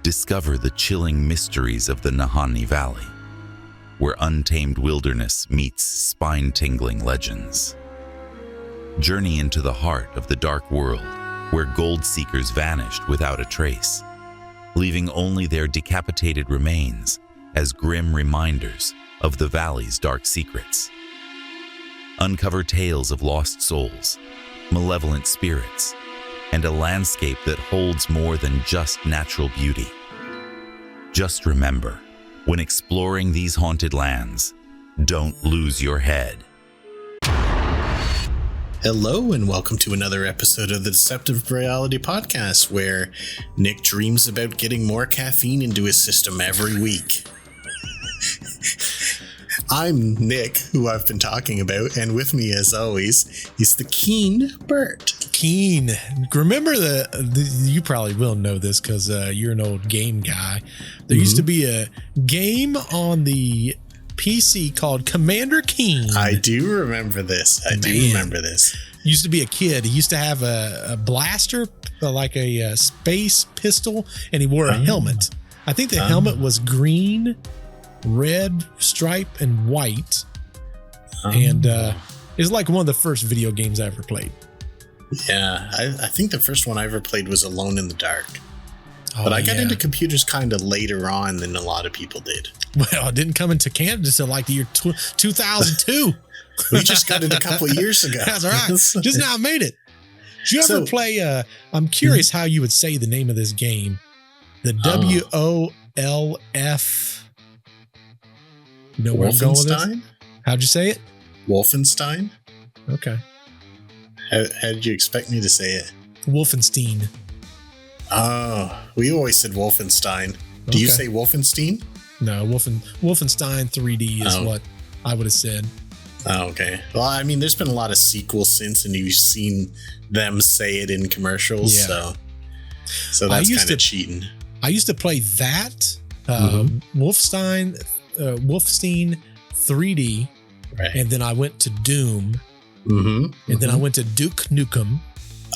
discover the chilling mysteries of the Nahanni Valley, where untamed wilderness meets spine-tingling legends. Journey into the heart of the dark world, where gold seekers vanished without a trace, leaving only their decapitated remains as grim reminders of the valley's dark secrets. Uncover tales of lost souls, malevolent spirits, and a landscape that holds more than just natural beauty. Just remember, when exploring these haunted lands, don't lose your head. Hello and welcome to another episode of the Deceptive Reality Podcast, where Nick dreams about getting more caffeine into his system every week. I'm Nick, who I've been talking about, and with me as always is the keen Bert. Keen. Remember you probably will know this because you're an old game guy. There used to be a game on the PC called Commander Keen. I do remember this. Used to be a kid. He used to have a blaster, like a space pistol, and he wore a helmet. I think the helmet was green, red stripe, and white. And it's like one of the first video games I ever played. Yeah, I think the first one I ever played was Alone in the Dark. But I got into computers kind of later on than a lot of people did. Well, it didn't come into Canada until like the year 2002. We just got it a couple of years ago. That's right. Just now made it. Did you ever play, I'm curious how you would say the name of this game. The WOLF. You know where I'm going with this? How'd you say it? Wolfenstein. Okay. How did you expect me to say it? Wolfenstein. Oh, we always said Wolfenstein. Do you say Wolfenstein? No, Wolfenstein 3D is what I would have said. Oh, okay. Well, I mean, there's been a lot of sequels since, and you've seen them say it in commercials, so that's kind of cheating. I used to play that Wolfenstein 3D, right. And then I went to Doom, and then I went to Duke Nukem.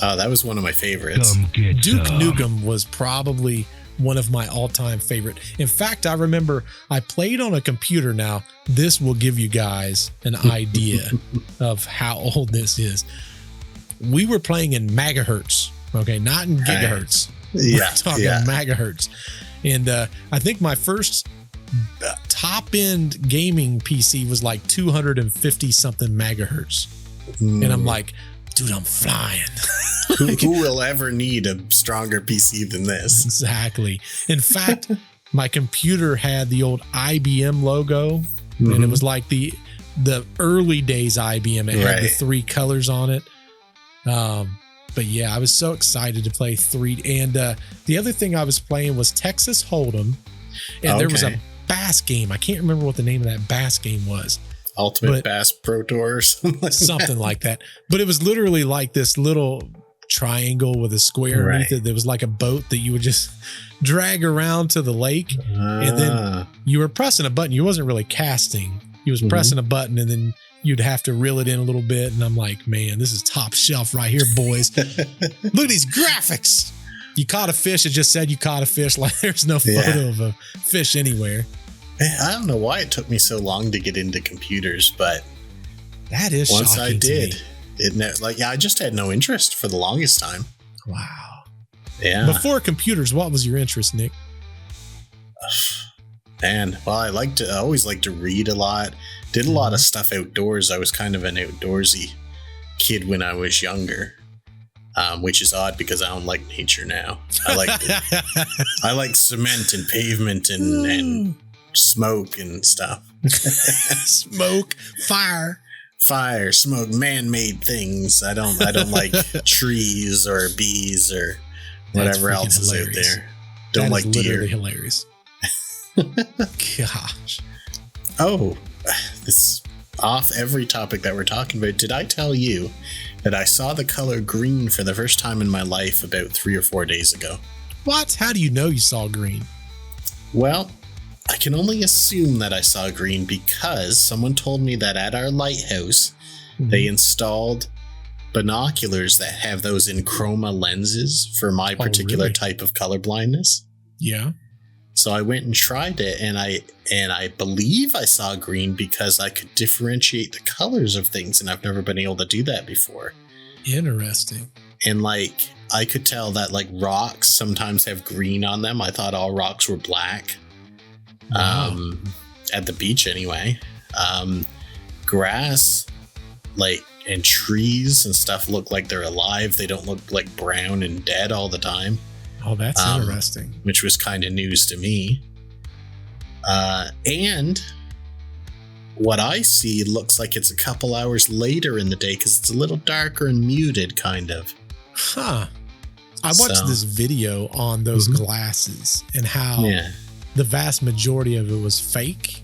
Oh, that was one of my favorites. Duke Nukem was probably one of my all-time favorite. In fact, I remember I played on a computer. Now, this will give you guys an idea of how old this is. We were playing in megahertz, okay, not in gigahertz. Yeah, we're talking megahertz. And I think my first top-end gaming PC was like 250-something megahertz. And I'm like, dude, I'm flying. Who will ever need a stronger PC than this? Exactly. In fact, my computer had the old IBM logo, and it was like the early days IBM. It had the three colors on it. But yeah, I was so excited to play 3. And the other thing I was playing was Texas Hold'em, and there was a bass game. I can't remember what the name of that bass game was. Ultimate Bass Pro Tour or something like that. But it was literally like this little triangle with a square underneath it. There was like a boat that you would just drag around to the lake. And then you were pressing a button. You wasn't really casting. You was pressing a button, and then you'd have to reel it in a little bit. And I'm like, man, this is top shelf right here, boys. Look at these graphics. You caught a fish. It just said you caught a fish. Like there's no photo of a fish anywhere. I don't know why it took me so long to get into computers, but that is once I did, it I just had no interest for the longest time. Wow. Yeah. Before computers, what was your interest, Nick? Man, well, I always liked to read a lot. Did a lot of stuff outdoors. I was kind of an outdoorsy kid when I was younger, which is odd because I don't like nature now. I like cement and pavement and smoke and stuff. Smoke, fire, smoke, man-made things. I don't like trees or bees or whatever else is out there. Don't like deer. Literally hilarious. Gosh. Oh, this off every topic that we're talking about. Did I tell you that I saw the color green for the first time in my life about 3 or 4 days ago? What? How do you know you saw green? Well, I can only assume that I saw green because someone told me that at our lighthouse, they installed binoculars that have those in chroma lenses for my particular type of color blindness. Yeah. So I went and tried it, and I believe I saw green because I could differentiate the colors of things, and I've never been able to do that before. Interesting. And like I could tell that like rocks sometimes have green on them. I thought all rocks were black. Wow. At the beach anyway. Grass, like, and trees and stuff look like they're alive. They don't look like brown and dead all the time. Oh, that's interesting. Which was kind of news to me. And what I see looks like it's a couple hours later in the day because it's a little darker and muted, kind of. Huh. I watched this video on those glasses and how the vast majority of it was fake.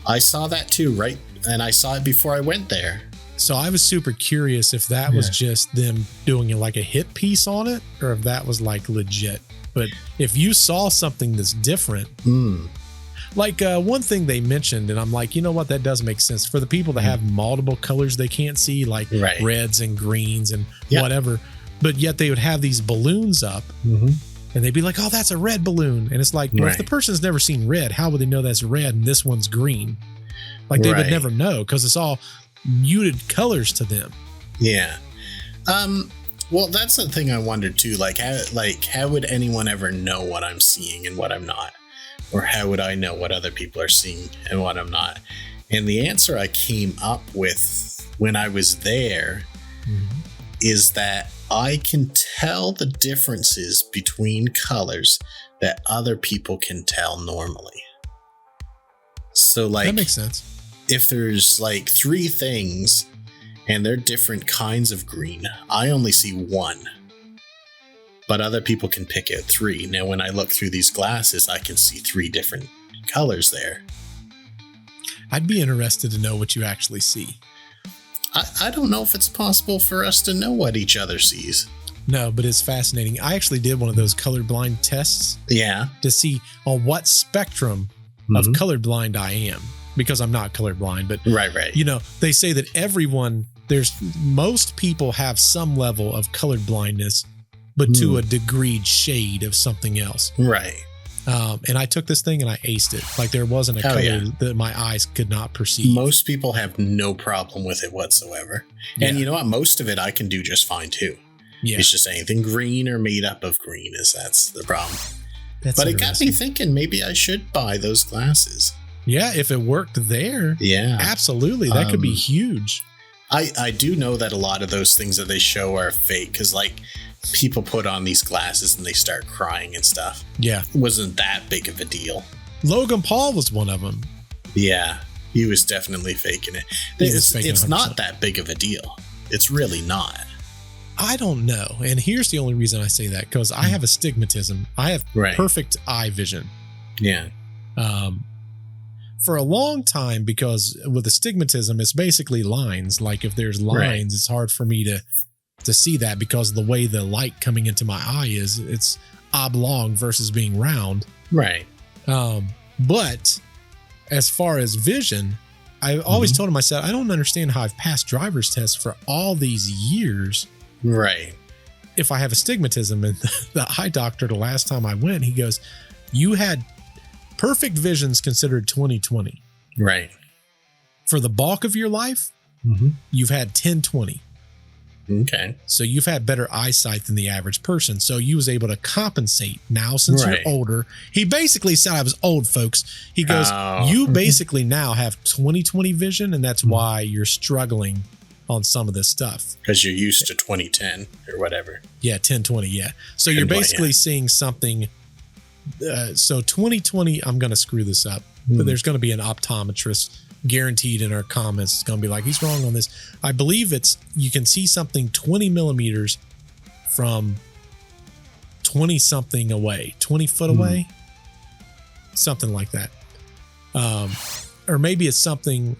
I saw that too, right? And I saw it before I went there. So I was super curious if that was just them doing like a hit piece on it or if that was like legit. But if you saw something that's different, like one thing they mentioned, and I'm like, you know what, that does make sense for the people that have multiple colors they can't see, like reds and greens and whatever. But yet they would have these balloons up and they'd be like, oh, that's a red balloon. And it's like, well, if the person's never seen red, how would they know that's red and this one's green? Like they would never know because it's all muted colors to them. Yeah. Well, that's the thing I wondered too. Like how would anyone ever know what I'm seeing and what I'm not? Or how would I know what other people are seeing and what I'm not? And the answer I came up with when I was there is that I can tell the differences between colors that other people can tell normally. So like that makes sense. If there's like 3 things and they're different kinds of green, I only see 1. But other people can pick out 3. Now, when I look through these glasses, I can see 3 different colors there. I'd be interested to know what you actually see. I don't know if it's possible for us to know what each other sees. No, but it's fascinating. I actually did one of those colorblind tests. Yeah. To see on what spectrum of colorblind I am. Because I'm not colorblind, but right. You know, they say that most people have some level of color blindness, but to a degreed shade of something else. Right. And I took this thing and I aced it. Like there wasn't a color that my eyes could not perceive. Most people have no problem with it whatsoever. Yeah. And you know what? Most of it I can do just fine too. Yeah. It's just anything green or made up of green that's the problem. But it got me thinking maybe I should buy those glasses. Yeah, if it worked there. Yeah. Absolutely. That could be huge. I do know that a lot of those things that they show are fake because like people put on these glasses and they start crying and stuff. Yeah. It wasn't that big of a deal. Logan Paul was one of them. Yeah. He was definitely faking it. It's not that big of a deal. It's really not. I don't know. And here's the only reason I say that because I have astigmatism. I have perfect eye vision. Yeah. For a long time, because with astigmatism, it's basically lines. Like if there's lines, it's hard for me to see that because of the way the light coming into my eye is. It's oblong versus being round. Right. But as far as vision, I always told myself, I don't understand how I've passed driver's tests for all these years. Right. If I have astigmatism. And the eye doctor, the last time I went, he goes, you had perfect vision's considered 20/20. Right. For the bulk of your life, you've had 10/20. Okay. So you've had better eyesight than the average person. So you was able to compensate now since you're older. He basically said I was old, folks. He goes, you basically now have 20/20 vision, and that's why you're struggling on some of this stuff. Because you're used to 20/10 or whatever. Yeah, 10/20, yeah. So you're basically seeing something. So 20/20, I'm going to screw this up, but there's going to be an optometrist guaranteed in our comments. It's going to be like, he's wrong on this. I believe you can see something 20 millimeters from 20 something away, 20 foot away, something like that. Or maybe it's something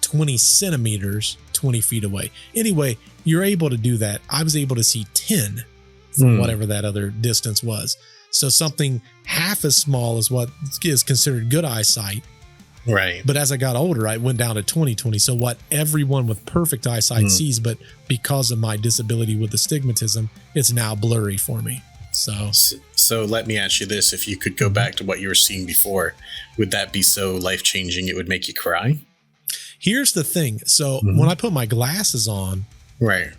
20 centimeters, 20 feet away. Anyway, you're able to do that. I was able to see 10 from whatever that other distance was. So something half as small as what is considered good eyesight. Right. But as I got older, I went down to 20/20. So what everyone with perfect eyesight sees, but because of my disability with astigmatism, it's now blurry for me. So let me ask you this. If you could go back to what you were seeing before, would that be so life-changing it would make you cry? Here's the thing. So when I put my glasses on, right,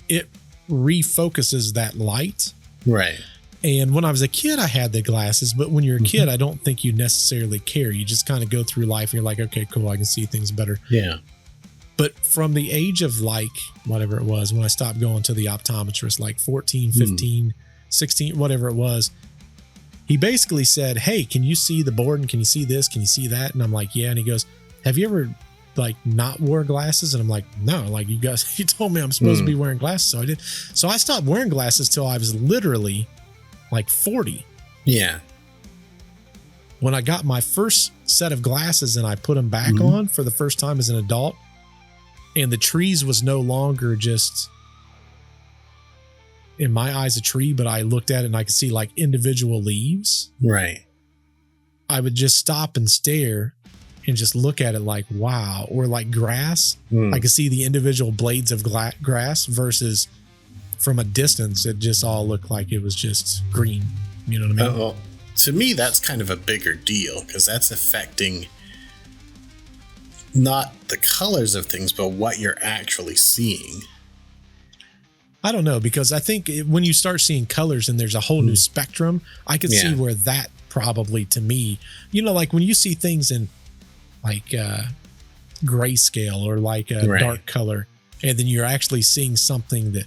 it refocuses that light. Right. And when I was a kid, I had the glasses, but when you're a kid, I don't think you necessarily care. You just kind of go through life and you're like, okay, cool, I can see things better. Yeah. But from the age of like, whatever it was, when I stopped going to the optometrist, like 14, 15, 16, whatever it was, he basically said, hey, can you see the board? And can you see this? Can you see that? And I'm like, yeah. And he goes, have you ever like not wore glasses? And I'm like, no, like you guys, you told me I'm supposed to be wearing glasses. So I did. So I stopped wearing glasses till I was literally like 40. Yeah. When I got my first set of glasses and I put them back on for the first time as an adult, and the trees was no longer just in my eyes a tree, but I looked at it and I could see like individual leaves. Right. I would just stop and stare and just look at it like, wow. Or like grass. I could see the individual blades of grass versus from a distance, it just all looked like it was just green. You know what I mean? Well, to me, that's kind of a bigger deal because that's affecting not the colors of things, but what you're actually seeing. I don't know, because I think when you start seeing colors and there's a whole new spectrum, I could see where that probably, to me, you know, like when you see things in like grayscale or like a dark color, and then you're actually seeing something that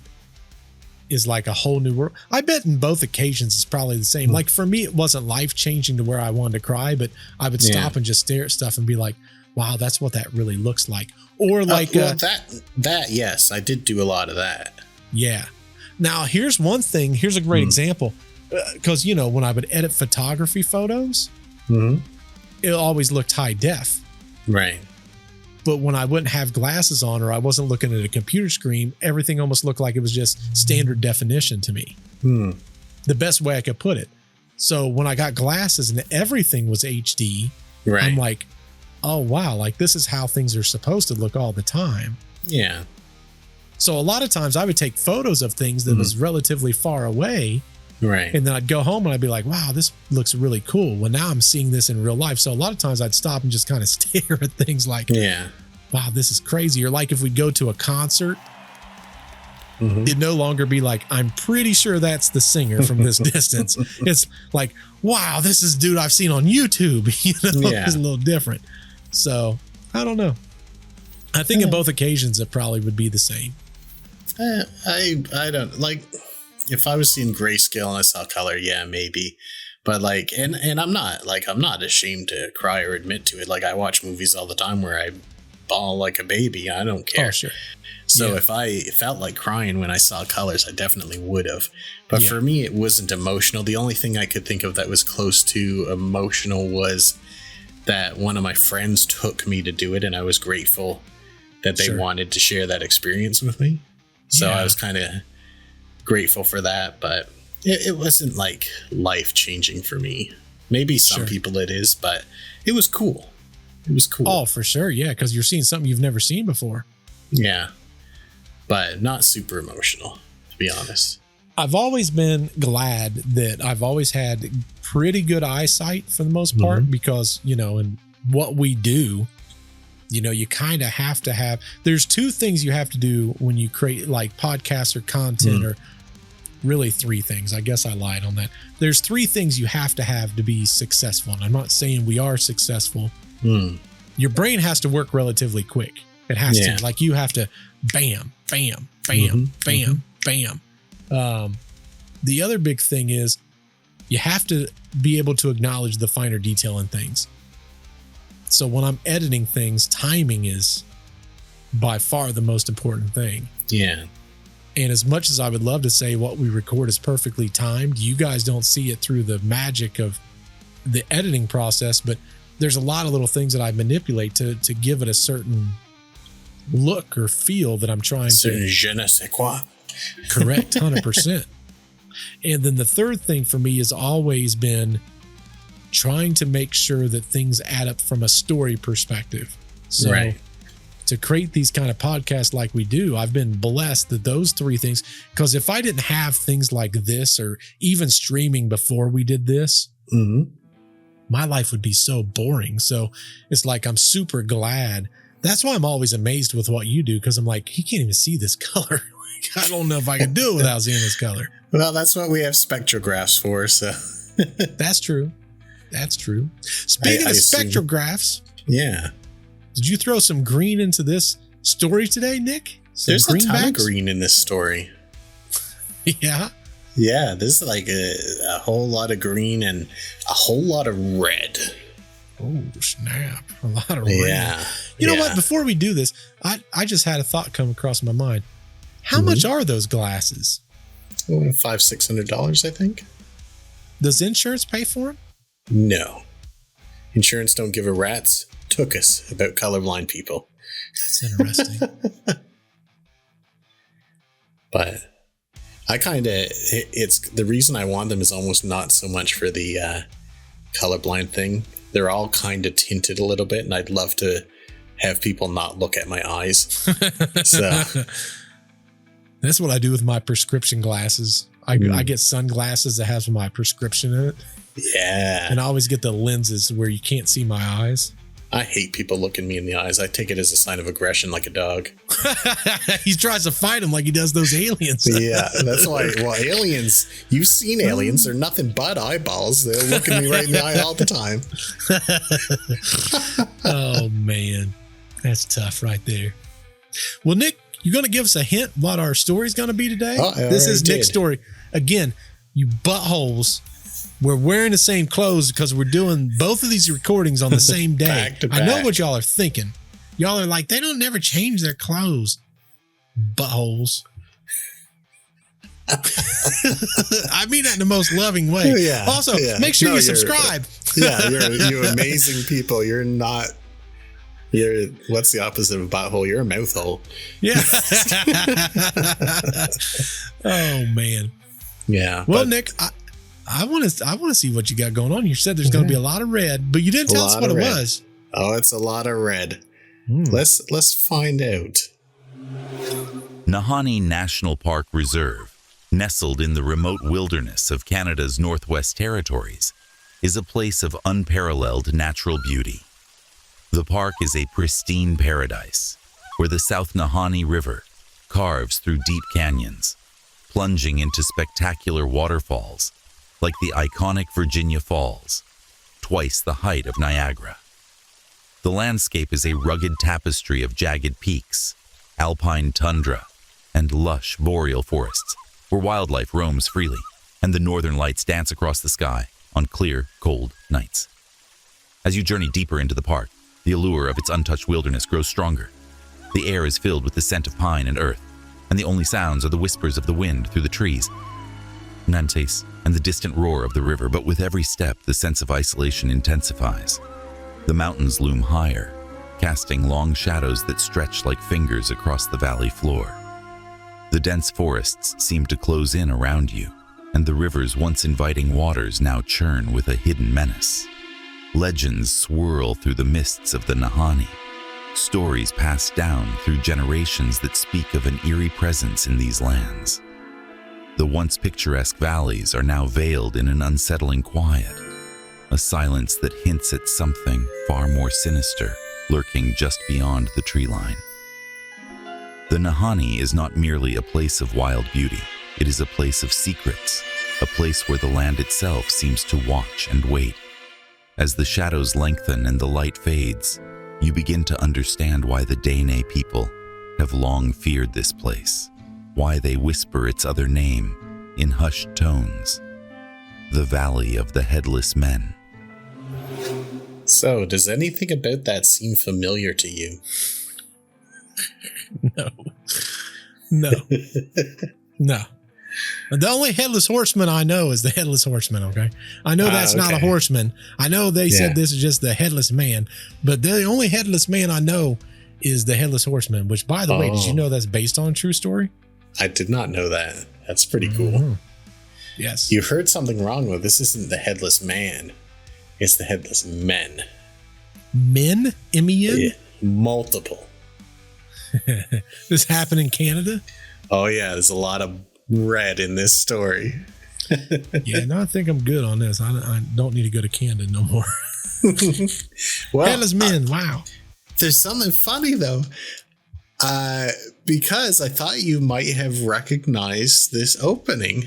is like a whole new world. I bet in both occasions it's probably the same. Like for me, it wasn't life changing to where I wanted to cry, but I would stop and just stare at stuff and be like, wow, that's what that really looks like. Or like that yes, I did do a lot of that. Yeah. Now here's one thing. Here's a great example. Because you know, when I would edit photography photos, it always looked high def. Right. But when I wouldn't have glasses on or I wasn't looking at a computer screen, everything almost looked like it was just standard definition to me. The best way I could put it. So when I got glasses and everything was HD, I'm like, oh, wow, like this is how things are supposed to look all the time. Yeah. So a lot of times I would take photos of things that was relatively far away. Right. And then I'd go home and I'd be like, wow, this looks really cool. Well, now I'm seeing this in real life. So a lot of times I'd stop and just kind of stare at things like, wow, this is crazy. Or like if we go to a concert, it'd no longer be like, I'm pretty sure that's the singer from this distance. It's like, wow, this is dude I've seen on YouTube. You know, it's a little different. So I don't know. I think in both occasions it probably would be the same. I don't like. If I was seeing grayscale and I saw color, yeah, maybe. But like, and I'm not ashamed to cry or admit to it. Like I watch movies all the time where I bawl like a baby. I don't care. Oh, sure. So if I felt like crying when I saw colors, I definitely would have. But for me, it wasn't emotional. The only thing I could think of that was close to emotional was that one of my friends took me to do it. And I was grateful that they wanted to share that experience with me. So I was kind of grateful for that, but it wasn't like life changing for me. Maybe some people it is, but it was cool. It was cool. Oh, for sure. Yeah. Cause you're seeing something you've never seen before. Yeah. But not super emotional, to be honest. I've always been glad that I've always had pretty good eyesight for the most part, because, you know, in what we do, you know, you kind of have to have, there's two things you have to do when you create like podcasts or content, or really three things. I guess I lied on that. There's three things you have to be successful. And I'm not saying we are successful. Your brain has to work relatively quick. It has to, like you have to bam, bam, bam, bam, bam. The other big thing is you have to be able to acknowledge the finer detail in things. So when I'm editing things, timing is by far the most important thing. Yeah. And as much as I would love to say what we record is perfectly timed, you guys don't see it through the magic of the editing process, but there's a lot of little things that I manipulate to give it a certain look or feel that I'm trying to. Je ne sais quoi. Correct, 100%. And then the third thing for me has always been trying to make sure that things add up from a story perspective. So to create these kind of podcasts like we do. I've been blessed that those three things, because if I didn't have things like this or even streaming before we did this, my life would be so boring. So it's like, I'm super glad. That's why I'm always amazed with what you do, because I'm like, he can't even see this color. I don't know if I can do it without seeing this color. Well, that's what we have spectrographs for. So that's true. That's true. Speaking of spectrographs. Yeah. Did you throw some green into this story today, Nick? There's a ton of green in this story. Yeah. Yeah. There's like a whole lot of green and a whole lot of red. Oh, snap. A lot of red. Yeah. You know what? Before we do this, I just had a thought come across my mind. How much are those glasses? $500-$600, I think. Does insurance pay for them? No. Insurance don't give a rat's tuchus about colorblind people. That's interesting. But I kind of, it's the reason I want them is almost not so much for the colorblind thing. They're all kind of tinted a little bit, and I'd love to have people not look at my eyes. So that's what I do with my prescription glasses. I get sunglasses that has my prescription in it. Yeah. And I always get the lenses where you can't see my eyes. I hate people looking me in the eyes. I take it as a sign of aggression, like a dog. He tries to fight him like he does those aliens. Yeah, that's why. Well, aliens, you've seen aliens. They're nothing but eyeballs. They're looking me right in the eye all the time. Oh, man. That's tough right there. Well, Nick, you're going to give us a hint what our story's going to be today? This is Nick's story. Again, you buttholes. We're wearing the same clothes because we're doing both of these recordings on the same day. Back to back. I know what y'all are thinking. Y'all are like, they don't never change their clothes. Buttholes. I mean that in the most loving way. Yeah. Also, make sure you subscribe. You're amazing people. You're not. What's the opposite of a butthole? You're a mouth hole. Yeah. Oh man. Yeah. Well, Nick, I want to see what you got going on. You said there's going to be a lot of red, but you didn't tell us what it was. Oh, it's a lot of red. Let's find out. Nahanni National Park Reserve, nestled in the remote wilderness of Canada's Northwest Territories, is a place of unparalleled natural beauty. The park is a pristine paradise where the South Nahanni River carves through deep canyons, plunging into spectacular waterfalls like the iconic Virginia Falls, twice the height of Niagara. The landscape is a rugged tapestry of jagged peaks, alpine tundra, and lush boreal forests where wildlife roams freely and the northern lights dance across the sky on clear, cold nights. As you journey deeper into the park, the allure of its untouched wilderness grows stronger. The air is filled with the scent of pine and earth, and the only sounds are the whispers of the wind through the trees, nantes, and the distant roar of the river. But with every step, the sense of isolation intensifies. The mountains loom higher, casting long shadows that stretch like fingers across the valley floor. The dense forests seem to close in around you, and the river's once inviting waters now churn with a hidden menace. Legends swirl through the mists of the Nahanni, stories passed down through generations that speak of an eerie presence in these lands. The once picturesque valleys are now veiled in an unsettling quiet, a silence that hints at something far more sinister lurking just beyond the tree line. The Nahanni is not merely a place of wild beauty, it is a place of secrets, a place where the land itself seems to watch and wait. As the shadows lengthen and the light fades, you begin to understand why the Dene people have long feared this place, why they whisper its other name in hushed tones, the Valley of the Headless Men. So, does anything about that seem familiar to you? No. The only headless horseman I know is the headless horseman, okay? I know that's not a horseman. I know they said this is just the headless man, but the only headless man I know is the headless horseman, which, by the way, did you know that's based on a true story? I did not know that. That's pretty cool. Mm-hmm. Yes. You heard something wrong, though. This isn't the headless man. It's the headless men. Men? M-E-N? Yeah. Multiple. This happened in Canada? Oh, yeah. There's a lot of red in this story. Yeah, no, I think I'm good on this. I don't need to go to Canada no more. Well, Headless men, wow. There's something funny, though, because I thought you might have recognized this opening.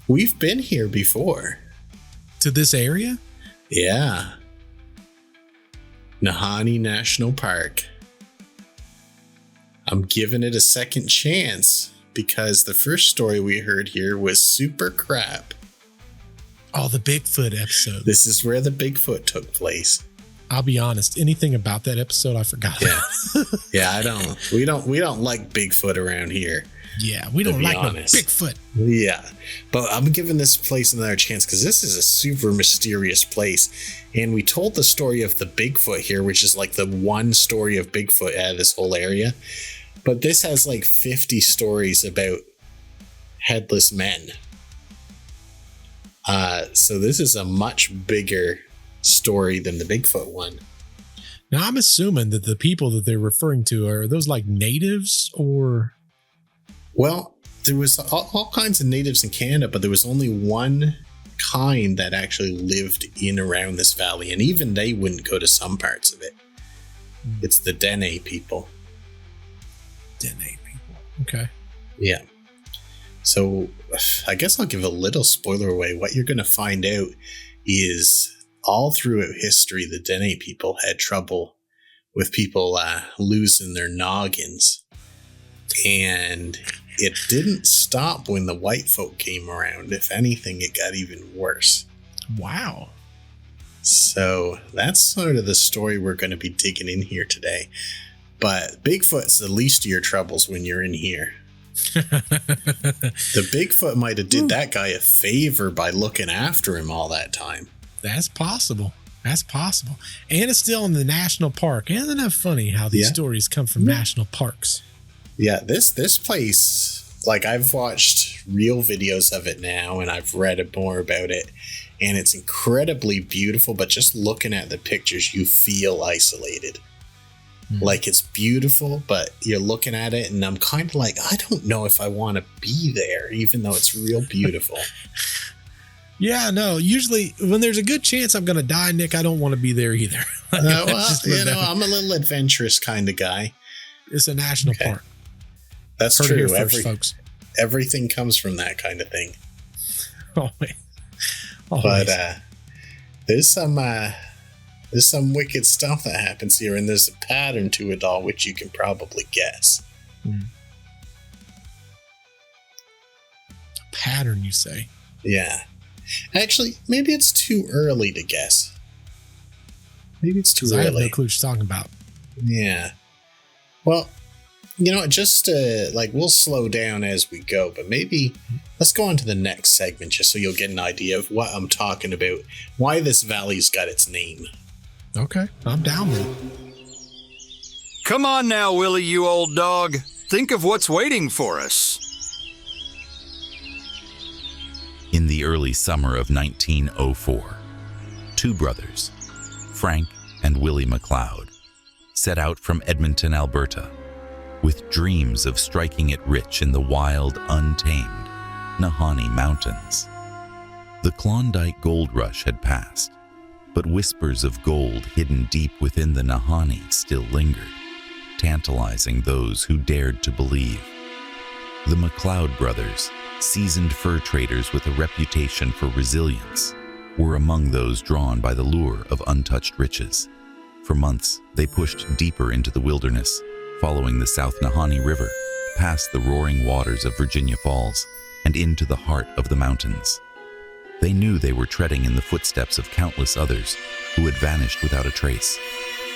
We've been here before. To this area? Yeah. Nahanni National Park. I'm giving it a second chance because the first story we heard here was super crap. Oh, the Bigfoot episode. This is where the Bigfoot took place. I'll be honest, anything about that episode I forgot. Yeah. Yeah, I don't. We don't like Bigfoot around here. Yeah, we don't like no Bigfoot. Yeah. But I'm giving this place another chance because this is a super mysterious place. And we told the story of the Bigfoot here, which is like the one story of Bigfoot out of this whole area. But this has like 50 stories about headless men. So this is a much bigger story than the Bigfoot one. Now, I'm assuming that the people that they're referring to are those like natives or... Well, there was all kinds of natives in Canada, but there was only one kind that actually lived in around this valley. And even they wouldn't go to some parts of it. It's the Dene people. Dene people. Okay. Yeah. So I guess I'll give a little spoiler away. What you're going to find out is all throughout history, the Dene people had trouble with people losing their noggins. And it didn't stop when the white folk came around. If anything, it got even worse. Wow. So that's sort of the story we're going to be digging in here today. But Bigfoot's the least of your troubles when you're in here. The Bigfoot might have did that guy a favor by looking after him all that time. That's possible. That's possible. And it's still in the national park. Isn't that funny how these stories come from national parks? Yeah, this place, like I've watched real videos of it now and I've read more about it. And it's incredibly beautiful, but just looking at the pictures, you feel isolated. Like it's beautiful, but you're looking at it and I'm kind of like, I don't know if I want to be there, even though it's real beautiful. Yeah, no, usually when there's a good chance I'm going to die, Nick, I don't want to be there either. Well, I'm a little adventurous kind of guy. It's a national park. That's Heard true. First, folks. Everything comes from that kind of thing. Always. But there's some wicked stuff that happens here, and there's a pattern to it all, which you can probably guess. Pattern, you say? Yeah. Actually, maybe it's too early to guess. Maybe it's too early. I have no clue what you're talking about. Yeah. Well, you know, just we'll slow down as we go, but maybe let's go on to the next segment just so you'll get an idea of what I'm talking about, why this valley's got its name. Okay, I'm down with it. Come on now, Willie, you old dog. Think of what's waiting for us. In the early summer of 1904, two brothers, Frank and Willie McLeod, set out from Edmonton, Alberta, with dreams of striking it rich in the wild, untamed Nahanni Mountains. The Klondike gold rush had passed, but whispers of gold hidden deep within the Nahanni still lingered, tantalizing those who dared to believe. The McLeod brothers, seasoned fur traders with a reputation for resilience, were among those drawn by the lure of untouched riches. For months, they pushed deeper into the wilderness, following the South Nahanni River, past the roaring waters of Virginia Falls, and into the heart of the mountains. They knew they were treading in the footsteps of countless others who had vanished without a trace,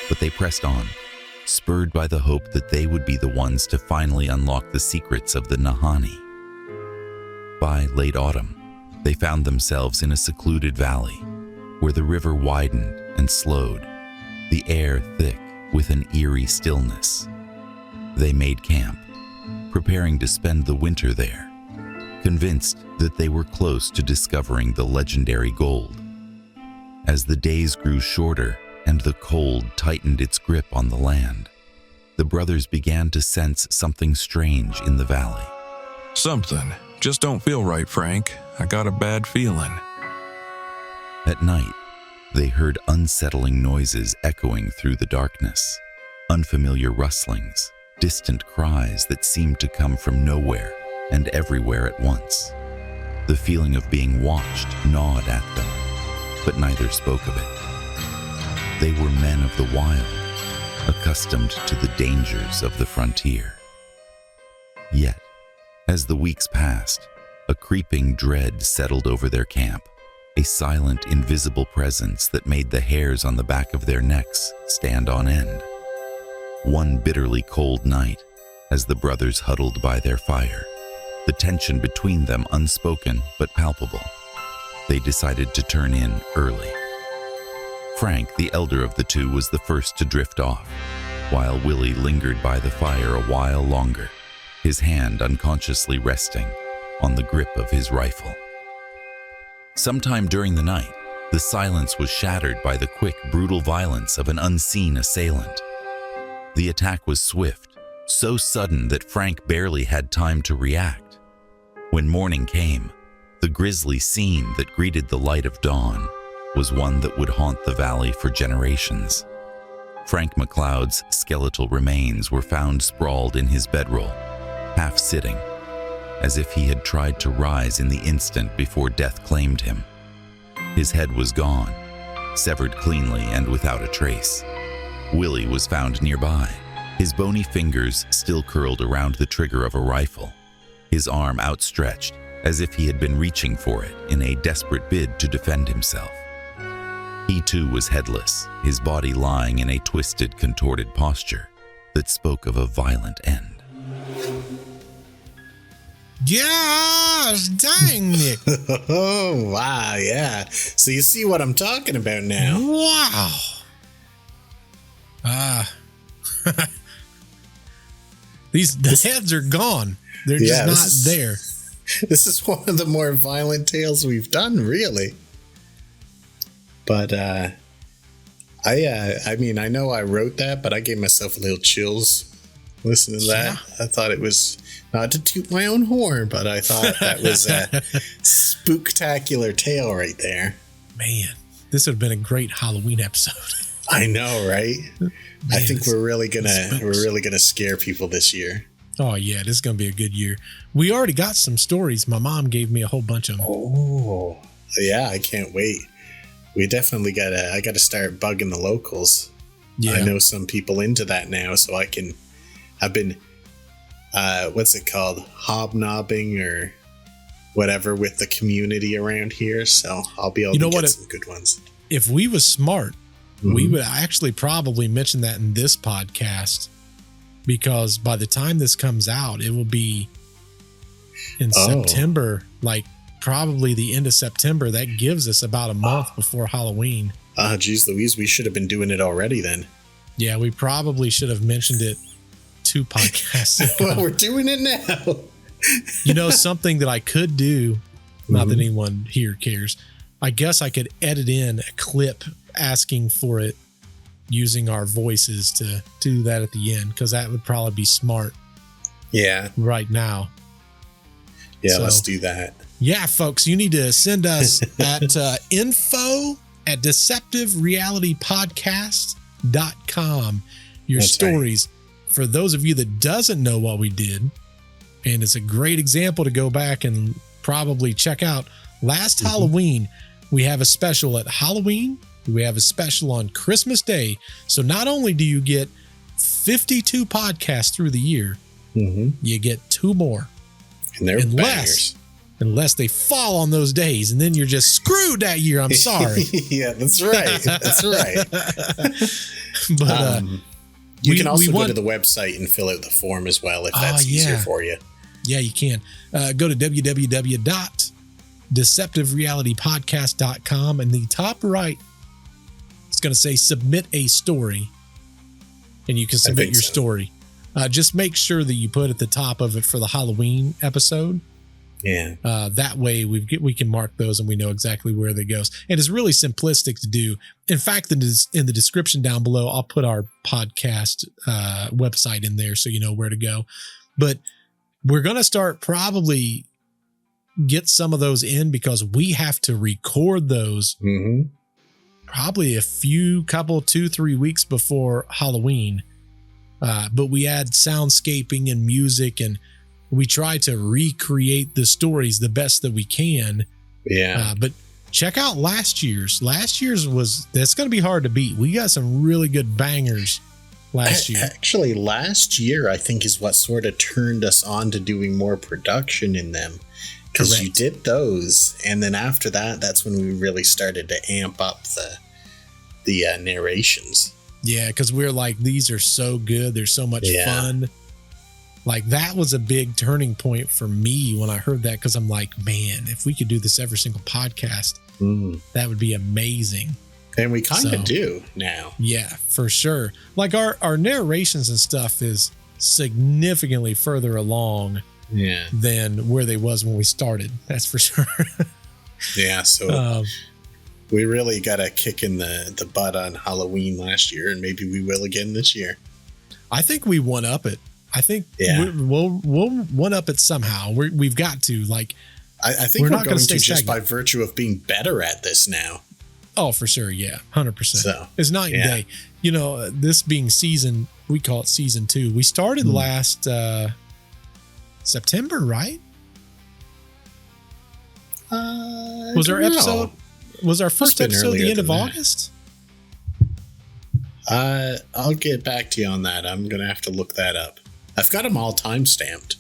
but they pressed on, spurred by the hope that they would be the ones to finally unlock the secrets of the Nahanni. By late autumn, they found themselves in a secluded valley, where the river widened and slowed, the air thick with an eerie stillness. They made camp, preparing to spend the winter there, convinced that they were close to discovering the legendary gold. As the days grew shorter and the cold tightened its grip on the land, the brothers began to sense something strange in the valley. Something just don't feel right, Frank. I got a bad feeling. At night, they heard unsettling noises echoing through the darkness, unfamiliar rustlings, distant cries that seemed to come from nowhere and everywhere at once. The feeling of being watched gnawed at them, but neither spoke of it. They were men of the wild, accustomed to the dangers of the frontier. Yet, as the weeks passed, a creeping dread settled over their camp, a silent, invisible presence that made the hairs on the back of their necks stand on end. One bitterly cold night, as the brothers huddled by their fire, the tension between them unspoken but palpable, they decided to turn in early. Frank, the elder of the two, was the first to drift off, while Willie lingered by the fire a while longer, his hand unconsciously resting on the grip of his rifle. Sometime during the night, the silence was shattered by the quick, brutal violence of an unseen assailant. The attack was swift, so sudden that Frank barely had time to react. When morning came, the grisly scene that greeted the light of dawn was one that would haunt the valley for generations. Frank McLeod's skeletal remains were found sprawled in his bedroll, half sitting, as if he had tried to rise in the instant before death claimed him. His head was gone, severed cleanly and without a trace. Willie was found nearby, his bony fingers still curled around the trigger of a rifle, his arm outstretched as if he had been reaching for it in a desperate bid to defend himself. He too was headless, his body lying in a twisted, contorted posture that spoke of a violent end. Gosh, dang, Nick. Oh, wow, yeah. So you see what I'm talking about now. Wow. The heads are gone. They're just not there. This is one of the more violent tales we've done, really. But I mean, I know I wrote that, but I gave myself a little chills listening to that. Yeah. I thought it was, not to toot my own horn, but I thought that was a spooktacular tale right there. Man, this would have been a great Halloween episode. I know, right? Man, I think we're really gonna scare people this year. Oh yeah, this is gonna be a good year. We already got some stories. My mom gave me a whole bunch of them. Oh, yeah, I can't wait. We definitely I gotta start bugging the locals. Yeah. I know some people into that now, so I've been what's it called? Hobnobbing or whatever with the community around here. So I'll be able to get some good ones. If we was smart, we would actually probably mention that in this podcast, because by the time this comes out, it will be in September, like probably the end of September. That gives us about a month before Halloween. Geez Louise, we should have been doing it already then. Yeah, we probably should have mentioned it 2 podcasts ago. Well, we're doing it now. You know, something that I could do, not that anyone here cares, I guess I could edit in a clip asking for it using our voices to do that at the end, because that would probably be smart. Yeah. Right now. Yeah, so, let's do that. Yeah, folks, you need to send us at info@deceptiverealitypodcast.com your stories. Right. For those of you that doesn't know what we did, and it's a great example to go back and probably check out. Last Halloween, we have a special at Halloween. We have a special on Christmas Day. So not only do you get 52 podcasts through the year, you get 2 more. And they're bangers. Unless they fall on those days, and then you're just screwed that year. I'm sorry. Yeah, that's right. That's right. But you can also go to the website and fill out the form as well if that's easier for you. Yeah, you can. Go to www.deceptiverealitypodcast.com, and the top right, it's going to say submit a story, and you can submit your story. Just make sure that you put at the top of it for the Halloween episode Yeah. That way we can mark those and we know exactly where they go. And it's really simplistic to do. In fact, in the description down below, I'll put our podcast website in there so you know where to go. But we're going to start probably get some of those in because we have to record those probably a couple, 2-3 weeks before Halloween. But we add soundscaping and music and we try to recreate the stories the best that we can. Yeah. But check out last year's. That's going to be hard to beat. We got some really good bangers last year. Actually, last year, I think, is what sort of turned us on to doing more production in them. Because you did those. And then after that, that's when we really started to amp up the narrations. Yeah, because we're like, these are so good. They're so much fun. Like that was a big turning point for me when I heard that, because I'm like, man, if we could do this every single podcast, that would be amazing. And we kind of do now. Yeah, for sure. Like our narrations and stuff is significantly further along than where they was when we started. That's for sure. Yeah, so we really got a kick in the butt on Halloween last year, and maybe we will again this year. I think we one up it. I think we'll one up it somehow. We've got to. Like, I think we're going to just by virtue of being better at this now. Oh, for sure. Yeah. 100%. So, it's night and day. You know, this being we call it season 2. We started last September, right? Was our first episode the end of August? I'll get back to you on that. I'm going to have to look that up. I've got them all time stamped.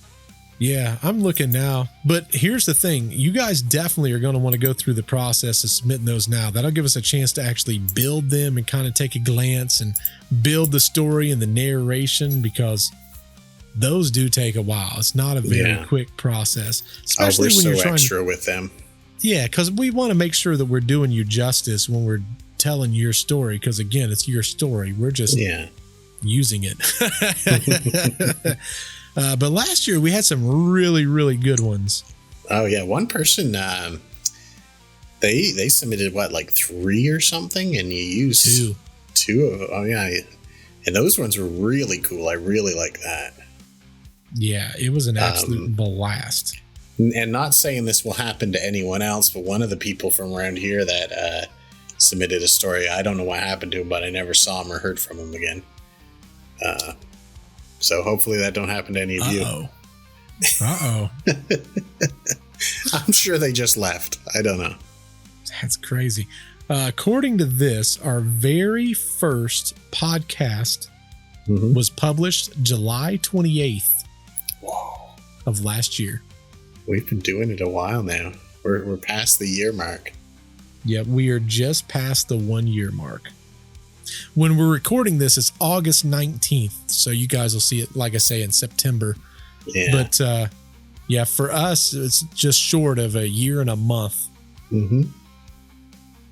Yeah, I'm looking now. But here's the thing. You guys definitely are going to want to go through the process of submitting those now. That'll give us a chance to actually build them and kind of take a glance and build the story and the narration, because those do take a while. It's not a very quick process. Especially when you're trying extra with them. Yeah, because we want to make sure that we're doing you justice when we're telling your story, because again, it's your story. We're just using it. But last year we had some really, really good ones. Oh yeah, one person they submitted like 3 or something, and you used two of them. Oh yeah, and those ones were really cool. I really like that. Yeah, it was an absolute blast. And not saying this will happen to anyone else, but one of the people from around here that submitted a story, I don't know what happened to him, but I never saw him or heard from him again. So hopefully that don't happen to any of you. I'm sure they just left. I don't know. That's crazy. According to this, our very first podcast was published July 28th of last year. We've been doing it a while now. We're past the year mark. Yep, we are just past the 1 year mark. When we're recording this, it's August 19th. So you guys will see it, like I say, in September. Yeah. But for us, it's just short of a year and a month. Mm-hmm.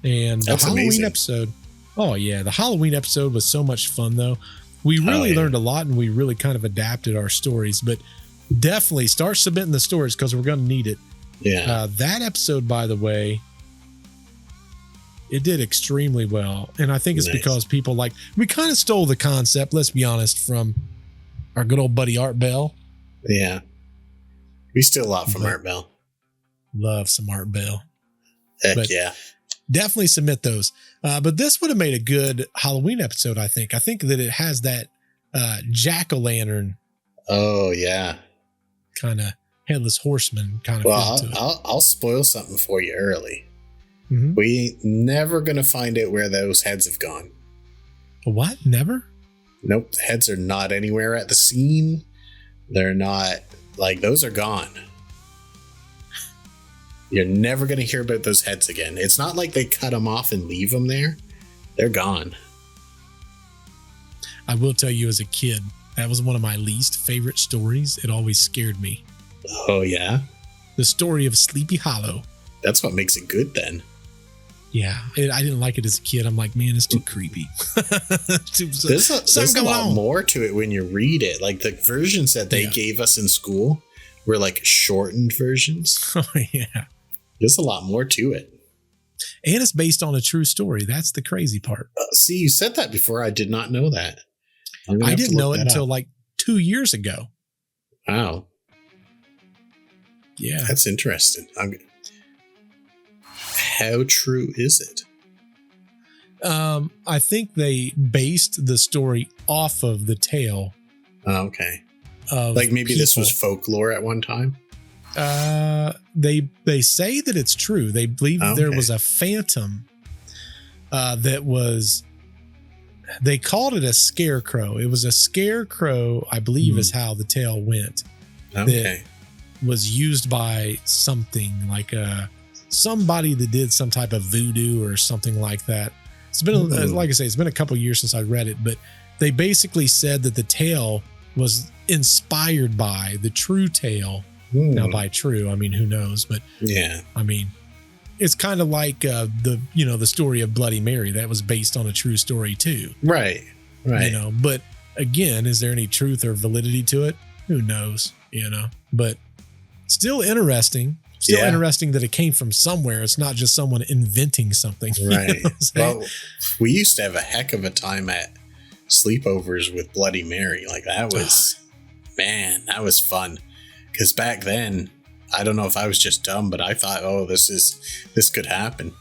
And the Halloween episode. Oh, yeah. The Halloween episode was so much fun, though. We really learned a lot, and we really kind of adapted our stories. But definitely start submitting the stories, because we're going to need it. Yeah. That episode, by the way, it did extremely well. And I think it's because people we kind of stole the concept, let's be honest, from our good old buddy Art Bell. Yeah. We steal a lot from Art Bell. Love some Art Bell. Heck yeah. Definitely submit those. But this would have made a good Halloween episode, I think. I think that it has that jack-o'-lantern. Oh, yeah. Kind of headless horseman kind of feel to it. I'll spoil something for you early. Mm-hmm. We ain't never going to find out where those heads have gone. What? Never? Nope. The heads are not anywhere at the scene. They're not, those are gone. You're never going to hear about those heads again. It's not like they cut them off and leave them there. They're gone. I will tell you, as a kid, that was one of my least favorite stories. It always scared me. Oh, yeah? The story of Sleepy Hollow. That's what makes it good then. Yeah, I didn't like it as a kid. I'm like, man, it's too creepy. There's a lot more to it when you read it. Like the versions that they gave us in school were like shortened versions. Oh, yeah. There's a lot more to it. And it's based on a true story. That's the crazy part. See, you said that before. I did not know that. I didn't know it until like 2 years ago. Wow. Yeah. That's interesting. How true is it? I think they based the story off of the tale. Oh, okay. Like maybe this was folklore at one time? They say that it's true. They believe there was a phantom that was, they called it a scarecrow. It was a scarecrow, I believe is how the tale went. Okay. That was used by something like somebody that did some type of voodoo or something like that. It's been, like I say, it's been a couple of years since I read it, but they basically said that the tale was inspired by the true tale. Now, by true, I mean, who knows? But yeah, I mean, it's kind of like the story of Bloody Mary that was based on a true story too. Right. But again, is there any truth or validity to it? Who knows? But still interesting. Still interesting that it came from somewhere. It's not just someone inventing something. Right. Well, we used to have a heck of a time at sleepovers with Bloody Mary. Like that was, man, that was fun. Because back then, I don't know if I was just dumb, but I thought, this could happen.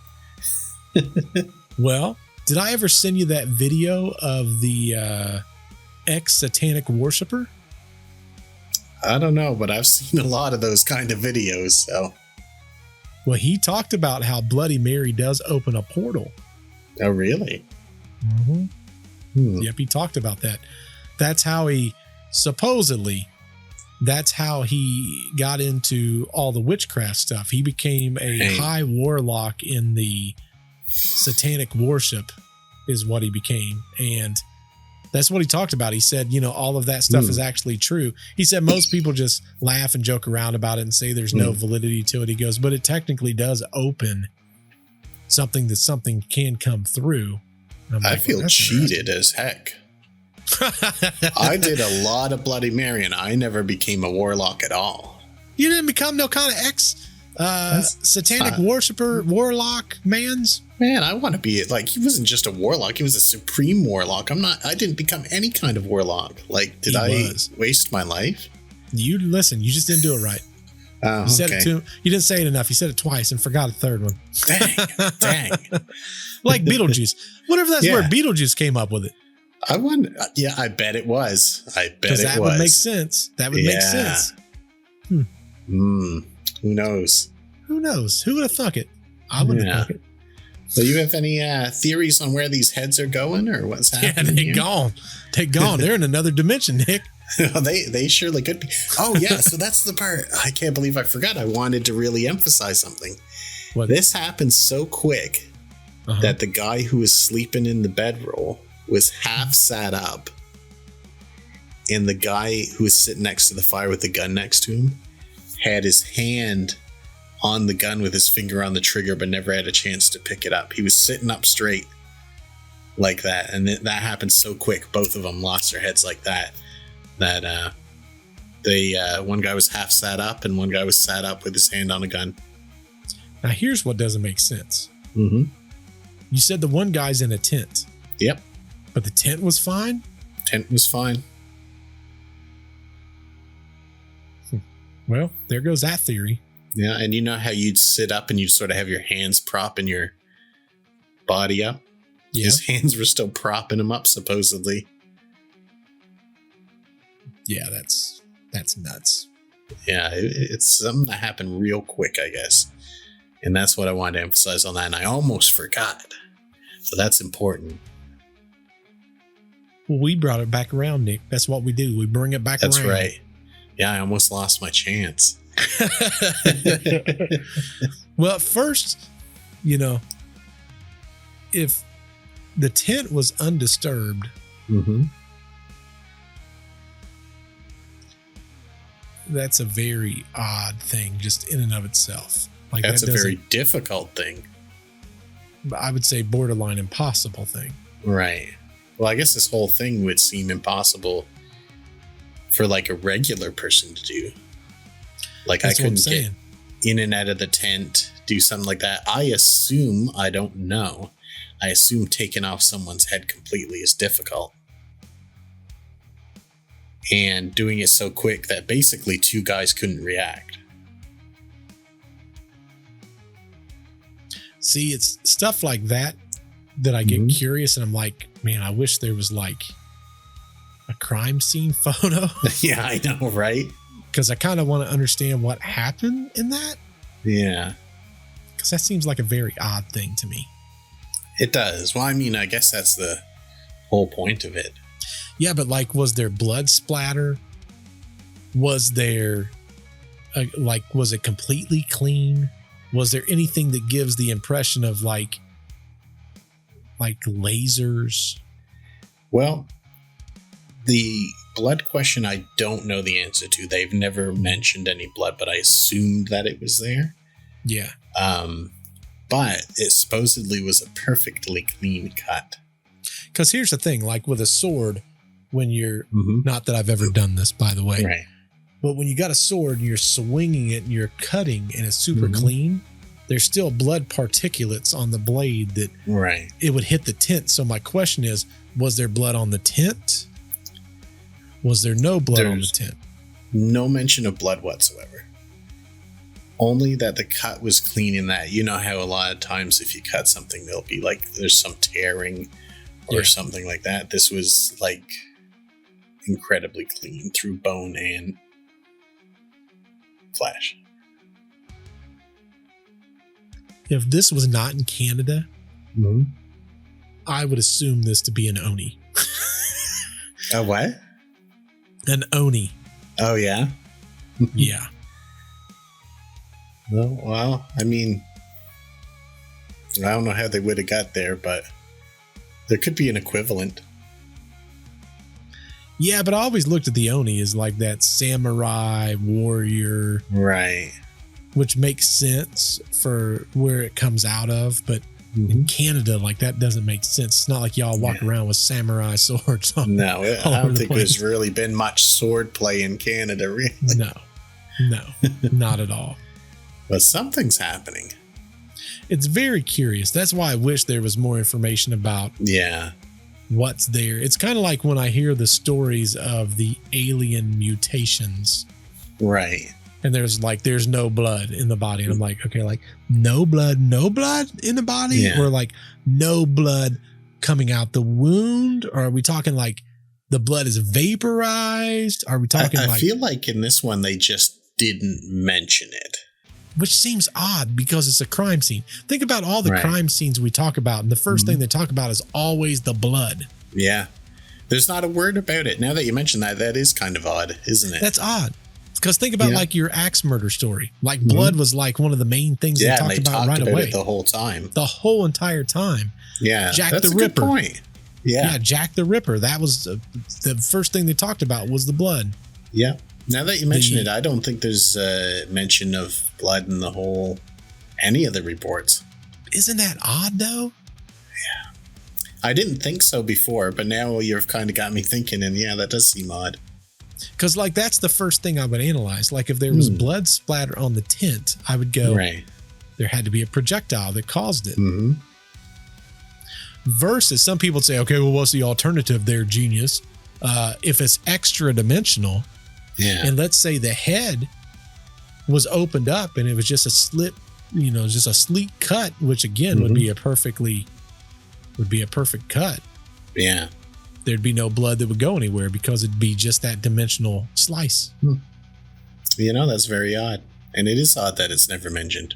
Well, did I ever send you that video of the ex-satanic worshiper? I don't know, but I've seen a lot of those kind of videos. So, well, he talked about how Bloody Mary does open a portal. Oh, really? Mm-hmm. Yep, he talked about that. That's how he supposedly. That's how he got into all the witchcraft stuff. He became a high warlock in the satanic worship, is what he became, and that's what he talked about. He said, all of that stuff is actually true. He said most people just laugh and joke around about it and say there's no validity to it. He goes, but it technically does open something that something can come through. I feel cheated as heck. I did a lot of Bloody Mary and I never became a warlock at all. You didn't become no kind of satanic worshiper, warlock, mans? Man, I want to be like, he wasn't just a warlock, he was a supreme warlock. I didn't become any kind of warlock. Like, did I waste my life? You just didn't do it right. Oh, you said it you didn't say it enough. You said it twice and forgot a third one. Dang. Like Beetlejuice. Whatever that's where Beetlejuice came up with it. I bet it was. Because that would make sense. That would make sense. Who knows? Who knows? Who would have thunk it? I wouldn't have thunk it. So you have any theories on where these heads are going or what's happening? Yeah, they're gone. They're in another dimension, Nick. They surely could be. Oh, yeah. So that's the part. I can't believe I forgot. I wanted to really emphasize something. This happened so quick that the guy who was sleeping in the bedroll was half sat up. And the guy who was sitting next to the fire with the gun next to him had his hand on the gun with his finger on the trigger, but never had a chance to pick it up. He was sitting up straight like that. And that happened so quick. Both of them lost their heads like that. One guy was half sat up and one guy was sat up with his hand on a gun. Now, here's what doesn't make sense. Mm-hmm. You said the one guy's in a tent. Yep. But the tent was fine? Tent was fine. Well, there goes that theory. Yeah, and you know how you'd sit up and you'd sort of have your hands propping your body up? Yeah. His hands were still propping him up, supposedly. Yeah, that's nuts. Yeah, it's something that happened real quick, I guess. And that's what I wanted to emphasize on that, and I almost forgot. So that's important. Well, we brought it back around, Nick. That's what we do. We bring it back around. That's right. Yeah, I almost lost my chance. Well, at first, if the tent was undisturbed, that's a very odd thing just in and of itself. Like that's a very difficult thing. I would say borderline impossible thing. Right. Well, I guess this whole thing would seem impossible for like a regular person to do. Like That's I what I'm couldn't get saying. in and out of the tent, do something like that. I assume, I don't know. I assume taking off someone's head completely is difficult. And doing it so quick that basically two guys couldn't react. See, it's stuff like that I get curious, and I'm like, man, I wish there was like a crime scene photo. Yeah, I know, right? Because I kind of want to understand what happened in that. Yeah. Because that seems like a very odd thing to me. It does. Well, I mean, I guess that's the whole point of it. Yeah, but like, was there blood splatter? Was there, was it completely clean? Was there anything that gives the impression of like lasers? Well, the blood question, I don't know the answer to. They've never mentioned any blood, but I assumed that it was there. Yeah. But it supposedly was a perfectly clean cut. Because here's the thing, like with a sword, when you're, not that I've ever done this, by the way, Right. but when you got a sword and you're swinging it and you're cutting and it's super clean, there's still blood particulates on the blade that Right. it would hit the tent. So my question is, was there blood on the tent? Was there no blood on the tent? No mention of blood whatsoever. Only that the cut was clean in that. You know how a lot of times if you cut something, there'll be like, there's some tearing or something like that. This was like incredibly clean through bone and flesh. If this was not in Canada, I would assume this to be an Oni. A what? An Oni. Oh, yeah? Yeah. Well, I mean, I don't know how they would have got there, but there could be an equivalent. Yeah, but I always looked at the Oni as like that samurai warrior. Right. Which makes sense for where it comes out of. But in Canada, like that doesn't make sense. It's not like y'all walk around with samurai swords on. No, I don't think there's really been much sword play in Canada, really. No, not at all. But something's happening. It's very curious. That's why I wish there was more information about what's there. It's kind of like when I hear the stories of the alien mutations. Right. And there's no blood in the body. And I'm like, okay, like no blood in the body? Yeah. Or like no blood coming out the wound? Or are we talking like the blood is vaporized? Are we talking I feel like in this one, they just didn't mention it. Which seems odd because it's a crime scene. Think about all the crime scenes we talk about. And the first thing they talk about is always the blood. Yeah. There's not a word about it. Now that you mention that, that is kind of odd, isn't it? That's odd. Because think about like your axe murder story. Like blood was like one of the main things they talked about right away. It the whole time. The whole entire time. Yeah. Jack that's the a Ripper. Good point. Yeah, Jack the Ripper. That was the first thing they talked about was the blood. Yeah. Now that you mention it, I don't think there's mention of blood in any of the reports. Isn't that odd though? Yeah. I didn't think so before, but now you've kind of got me thinking, and yeah, that does seem odd. Because like that's the first thing I would analyze. Like if there was blood splatter on the tent, I would go, there had to be a projectile that caused it. Versus some people would say, okay, well, what's the alternative there, genius? If it's extra dimensional, and let's say the head was opened up and it was just a slit, just a sleek cut, which again would be a perfect cut. Yeah. There'd be no blood that would go anywhere because it'd be just that dimensional slice. That's very odd. And it is odd that it's never mentioned.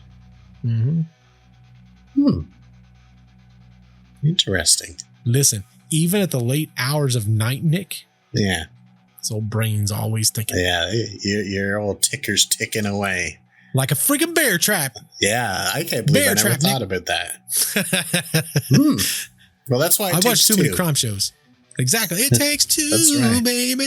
Interesting. Listen, even at the late hours of night, Nick. Yeah. His old brain's always thinking. Yeah, your old ticker's ticking away. Like a friggin' bear trap. Yeah, I can't believe I never thought about that. Well, that's why I watch too many crime shows. Exactly. It takes two, baby.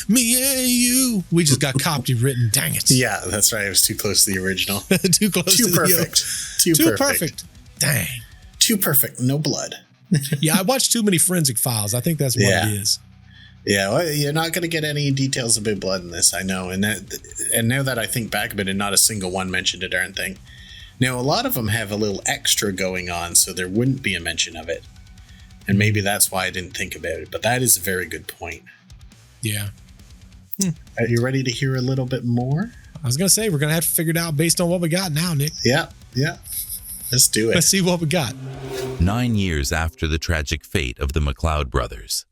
Me and you. We just got copywritten. Dang it. Yeah, that's right. It was too close to the original. Too close to perfect. Too perfect. Dang. Too perfect. No blood. Yeah, I watch too many Forensic Files. I think that's what it is. Yeah, well, you're not going to get any details about blood in this, I know. And now that I think back about it, not a single one mentioned a darn thing. Now, a lot of them have a little extra going on, so there wouldn't be a mention of it. And maybe that's why I didn't think about it. But that is a very good point. Yeah. Are you ready to hear a little bit more? I was going to say, we're going to have to figure it out based on what we got now, Nick. Yeah. Let's do it. Let's see what we got. 9 years after the tragic fate of the McLeod brothers,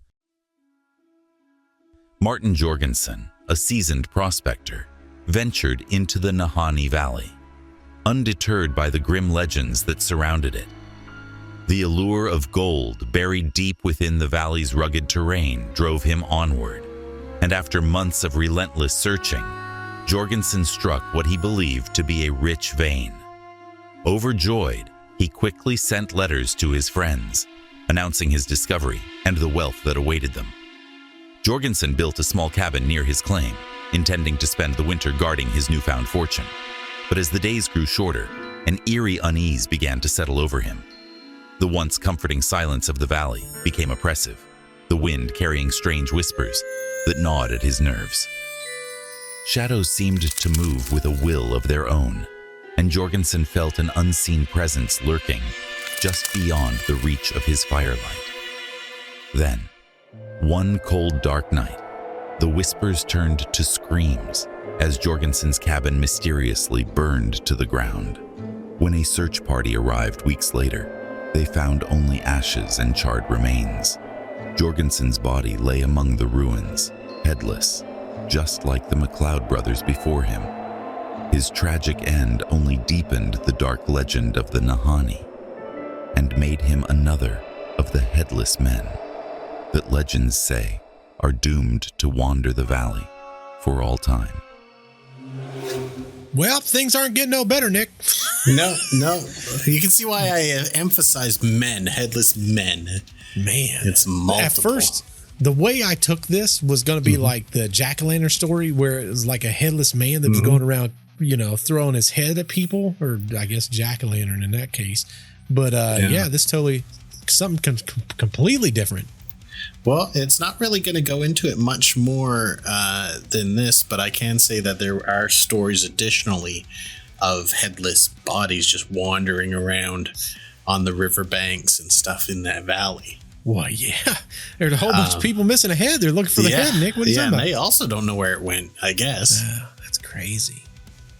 Martin Jorgensen, a seasoned prospector, ventured into the Nahanni Valley, undeterred by the grim legends that surrounded it. The allure of gold buried deep within the valley's rugged terrain drove him onward, and after months of relentless searching, Jorgensen struck what he believed to be a rich vein. Overjoyed, he quickly sent letters to his friends, announcing his discovery and the wealth that awaited them. Jorgensen built a small cabin near his claim, intending to spend the winter guarding his newfound fortune. But as the days grew shorter, an eerie unease began to settle over him. The once comforting silence of the valley became oppressive, the wind carrying strange whispers that gnawed at his nerves. Shadows seemed to move with a will of their own, and Jorgensen felt an unseen presence lurking just beyond the reach of his firelight. Then, one cold, dark night, the whispers turned to screams as Jorgensen's cabin mysteriously burned to the ground. When a search party arrived weeks later, they found only ashes and charred remains. Jorgensen's body lay among the ruins, headless, just like the McLeod brothers before him. His tragic end only deepened the dark legend of the Nahanni and made him another of the headless men that legends say are doomed to wander the valley for all time. Well, things aren't getting no better, Nick. No. You can see why I emphasize men, headless men. Man. It's multiple. At first, the way I took this was going to be like the jack-o'-lantern story where it was like a headless man that was going around, throwing his head at people, or I guess jack-o'-lantern in that case. But yeah, this totally something completely different. Well, it's not really going to go into it much more than this, but I can say that there are stories additionally of headless bodies just wandering around on the riverbanks and stuff in that valley. Well, yeah. There's a whole bunch of people missing a head. They're looking for the head, Nick. What are you talking about? They also don't know where it went, I guess. That's crazy.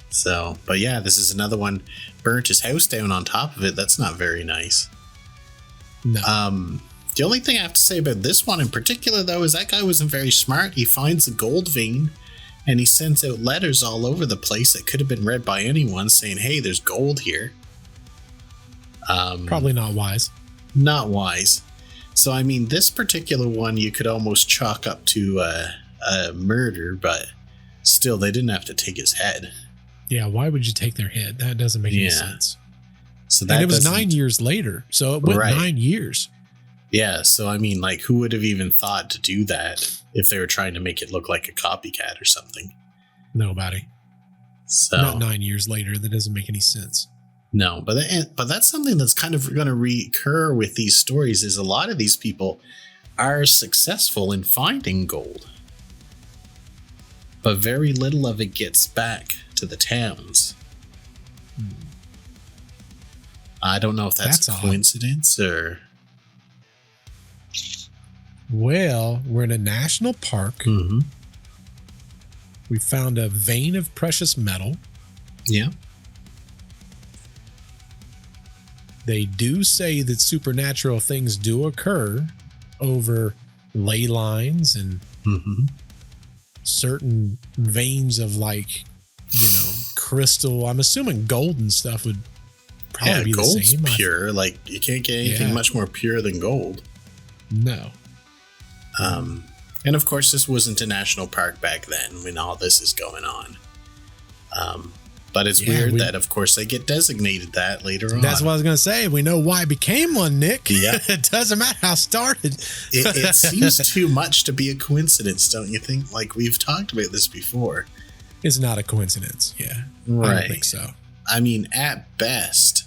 So, but yeah, this is another one. Burnt his house down on top of it. That's not very nice. No. The only thing I have to say about this one in particular, though, is that guy wasn't very smart. He finds a gold vein and he sends out letters all over the place that could have been read by anyone saying, hey, there's gold here. Probably not wise. Not wise. So, I mean, this particular one you could almost chalk up to a murder, but still, they didn't have to take his head. Yeah, why would you take their head? That doesn't make any sense. So that and it was 9 years later, so it went 9 years. Yeah, so I mean, like, who would have even thought to do that if they were trying to make it look like a copycat or something? Nobody. So not 9 years later. That doesn't make any sense. No, but that's something that's kind of going to recur with these stories. Is a lot of these people are successful in finding gold, but very little of it gets back to the towns. I don't know if that's a coincidence or... Well, we're in a national park. Mm-hmm. We found a vein of precious metal. Yeah. They do say that supernatural things do occur over ley lines and certain veins of, like, crystal. I'm assuming gold and stuff would probably be the same. Gold's pure. Like, you can't get anything much more pure than gold. No. And of course, this wasn't a national park back then when all this is going on. But it's weird that, of course, they get designated that later on. That's what I was going to say. We know why it became one, Nick. Yeah. It doesn't matter how it started. It seems too much to be a coincidence, don't you think? Like, we've talked about this before. It's not a coincidence. Yeah. Right. I don't think so. I mean, at best,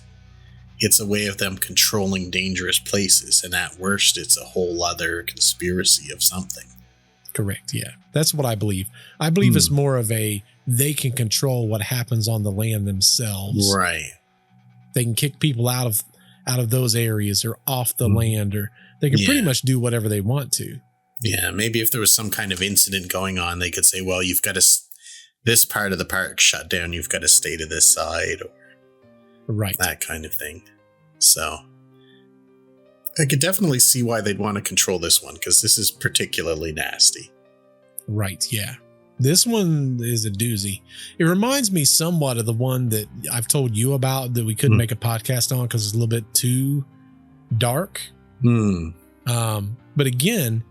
it's a way of them controlling dangerous places. And at worst, it's a whole other conspiracy of something. Correct. Yeah. That's what I believe. I believe it's more of they can control what happens on the land themselves. Right. They can kick people out of those areas or off the land, or they can pretty much do whatever they want to. Yeah. Maybe if there was some kind of incident going on, they could say, well, you've got to, this part of the park shut down. You've got to stay to this side, or right. that kind of thing. So I could definitely see why they'd want to control this one, because this is particularly nasty. Right. Yeah. This one is a doozy. It reminds me somewhat of the one that I've told you about that we couldn't make a podcast on because it's a little bit too dark. But again,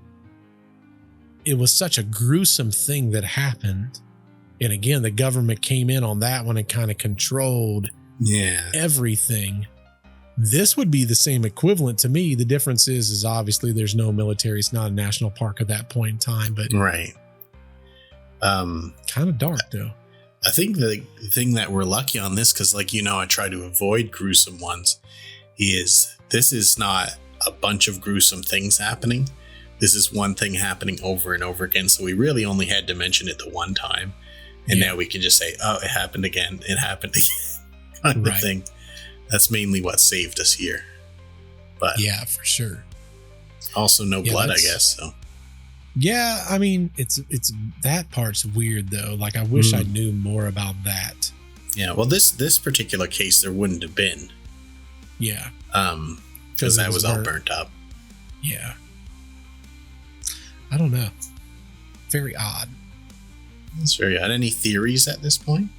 it was such a gruesome thing that happened. And again, the government came in on that one and kind of controlled everything. This would be the same equivalent to me. The difference is obviously there's no military. It's not a national park at that point in time, but right. Kind of dark though. I think the thing that we're lucky on this, because like, I try to avoid gruesome ones, is this is not a bunch of gruesome things happening. This is one thing happening over and over again. So we really only had to mention it the one time. And now we can just say, oh, it happened again. It happened again kind of thing. That's mainly what saved us here. But yeah, for sure. Also no blood, I guess. So yeah, I mean, it's that part's weird though. Like I wish I knew more about that. Yeah, well, this particular case there wouldn't have been. Yeah. Because that was all burnt up. Yeah. I don't know. Very odd. That's very odd. Any theories at this point?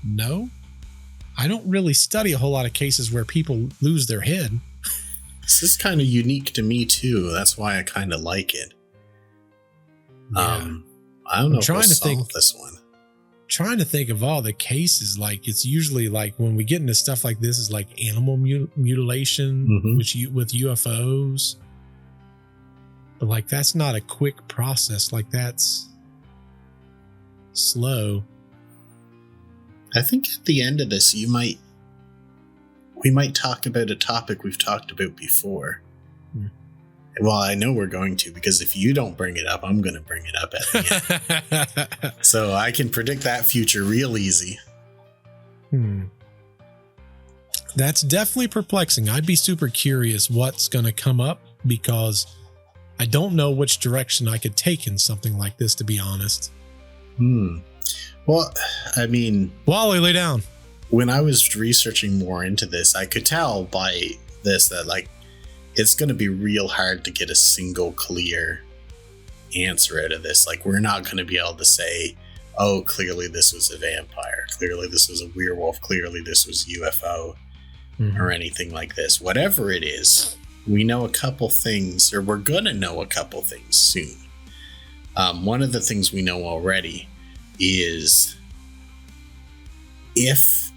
No. I don't really study a whole lot of cases where people lose their head. This is kind of unique to me too. That's why I kind of like it. Yeah. I don't know if we'll solve this one. Trying to think of all the cases. Like it's usually like when we get into stuff like this is like animal mutilation, with UFOs. But like that's not a quick process. Like that's slow. I think at the end of this, we might talk about a topic we've talked about before. Well, I know we're going to, because if you don't bring it up, I'm going to bring it up at the end. So I can predict that future real easy. That's definitely perplexing. I'd be super curious what's going to come up, because I don't know which direction I could take in something like this, to be honest. Well, I mean, Wally, lay down. When I was researching more into this, I could tell by this that like it's going to be real hard to get a single clear answer out of this. Like we're not going to be able to say, oh, clearly this was a vampire. Clearly this was a werewolf. Clearly this was UFO or anything like this. Whatever it is, we know a couple things, or we're going to know a couple things soon. One of the things we know already is if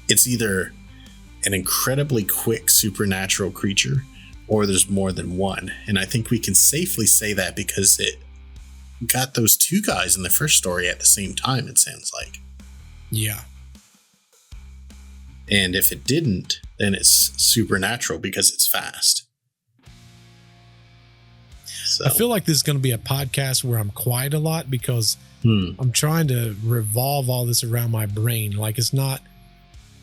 it's either an incredibly quick supernatural creature or there's more than one. And I think we can safely say that because it got those two guys in the first story at the same time, it sounds like. Yeah. And if it didn't, then it's supernatural because it's fast. So I feel like this is going to be a podcast where I'm quiet a lot because I'm trying to revolve all this around my brain. Like it's not,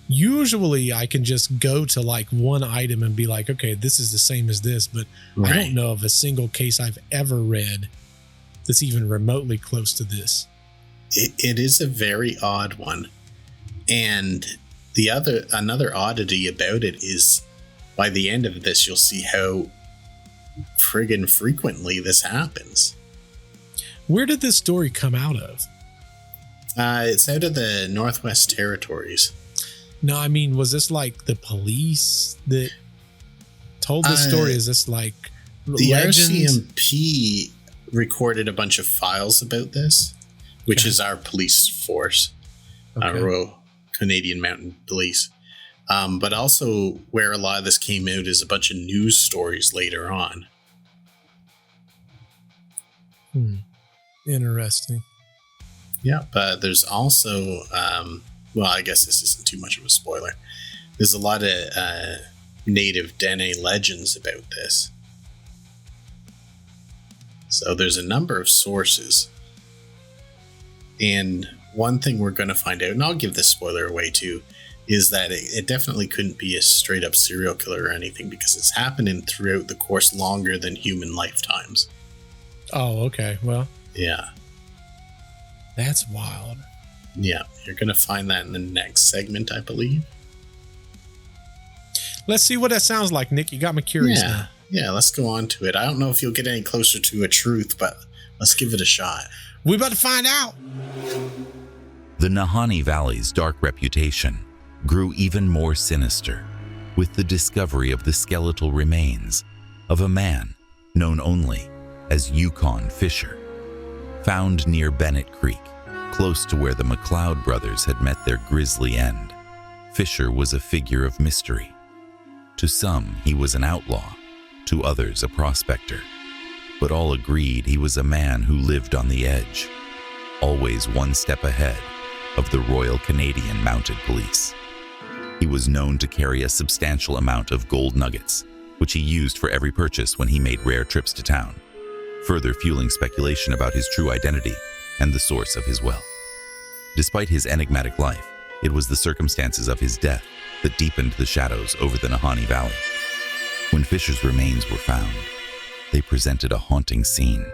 usually I can just go to like one item and be like, okay, this is the same as this, but I don't know of a single case I've ever read that's even remotely close to this. It is a very odd one. And another oddity about it is by the end of this, you'll see how friggin' frequently this happens. Where did this story come out of? It's out of the Northwest Territories. No, I mean, was this like the police that told this story? Is this like the legends? RCMP recorded a bunch of files about this, which is our police force, Royal Canadian Mounted Police. But also where a lot of this came out is a bunch of news stories later on. Interesting. Yeah, but there's also, well, I guess this isn't too much of a spoiler. There's a lot of native Dene legends about this. So there's a number of sources. And one thing we're going to find out, and I'll give this spoiler away too, is that it definitely couldn't be a straight up serial killer or anything, because it's happening throughout the course longer than human lifetimes. Oh, okay. Well, yeah. That's wild. Yeah. You're going to find that in the next segment, I believe. Let's see what that sounds like, Nick. You got me curious now. Yeah, let's go on to it. I don't know if you'll get any closer to a truth, but let's give it a shot. We're about to find out. The Nahanni Valley's dark reputation grew even more sinister with the discovery of the skeletal remains of a man known only as Yukon Fisher. Found near Bennett Creek, close to where the McLeod brothers had met their grisly end, Fisher was a figure of mystery. To some, he was an outlaw, to others a prospector, but all agreed he was a man who lived on the edge, always one step ahead of the Royal Canadian Mounted Police. He was known to carry a substantial amount of gold nuggets, which he used for every purchase when he made rare trips to town, further fueling speculation about his true identity and the source of his wealth. Despite his enigmatic life, it was the circumstances of his death that deepened the shadows over the Nahanni Valley. When Fisher's remains were found, they presented a haunting scene.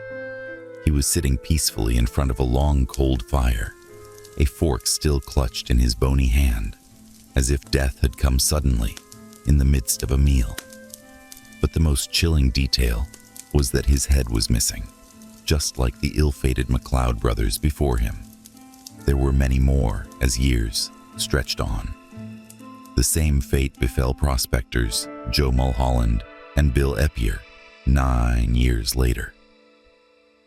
He was sitting peacefully in front of a long, cold fire, a fork still clutched in his bony hand, as if death had come suddenly in the midst of a meal. But the most chilling detail was that his head was missing, just like the ill-fated McLeod brothers before him. There were many more as years stretched on. The same fate befell prospectors Joe Mulholland and Bill Epier 9 years later.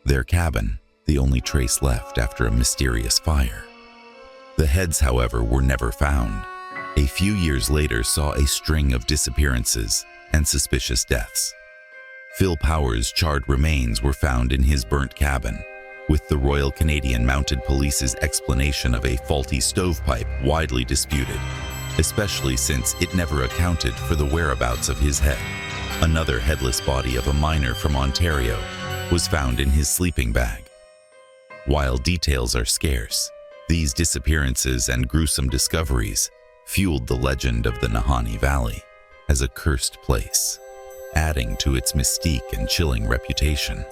Their cabin, the only trace left after a mysterious fire. The heads, however, were never found. A few years later saw a string of disappearances and suspicious deaths. Phil Powers' charred remains were found in his burnt cabin, with the Royal Canadian Mounted Police's explanation of a faulty stovepipe widely disputed, especially since it never accounted for the whereabouts of his head. Another headless body of a miner from Ontario was found in his sleeping bag. While details are scarce, these disappearances and gruesome discoveries fueled the legend of the Nahanni Valley as a cursed place, adding to its mystique and chilling reputation.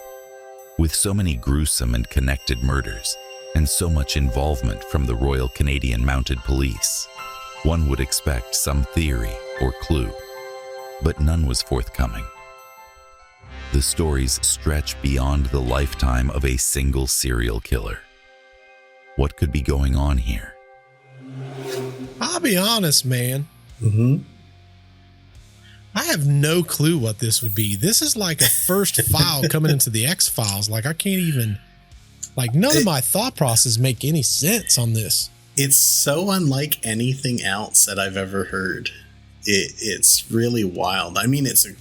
With so many gruesome and connected murders, and so much involvement from the Royal Canadian Mounted Police, one would expect some theory or clue, but none was forthcoming. The stories stretch beyond the lifetime of a single serial killer. What could be going on here? I'll be honest, man. Mm-hmm. I have no clue what this would be. This is like a first file coming into the X-Files. Like, I can't even, like, none of my thought process make any sense on this. It's so unlike anything else that I've ever heard. It's really wild. I mean, it's a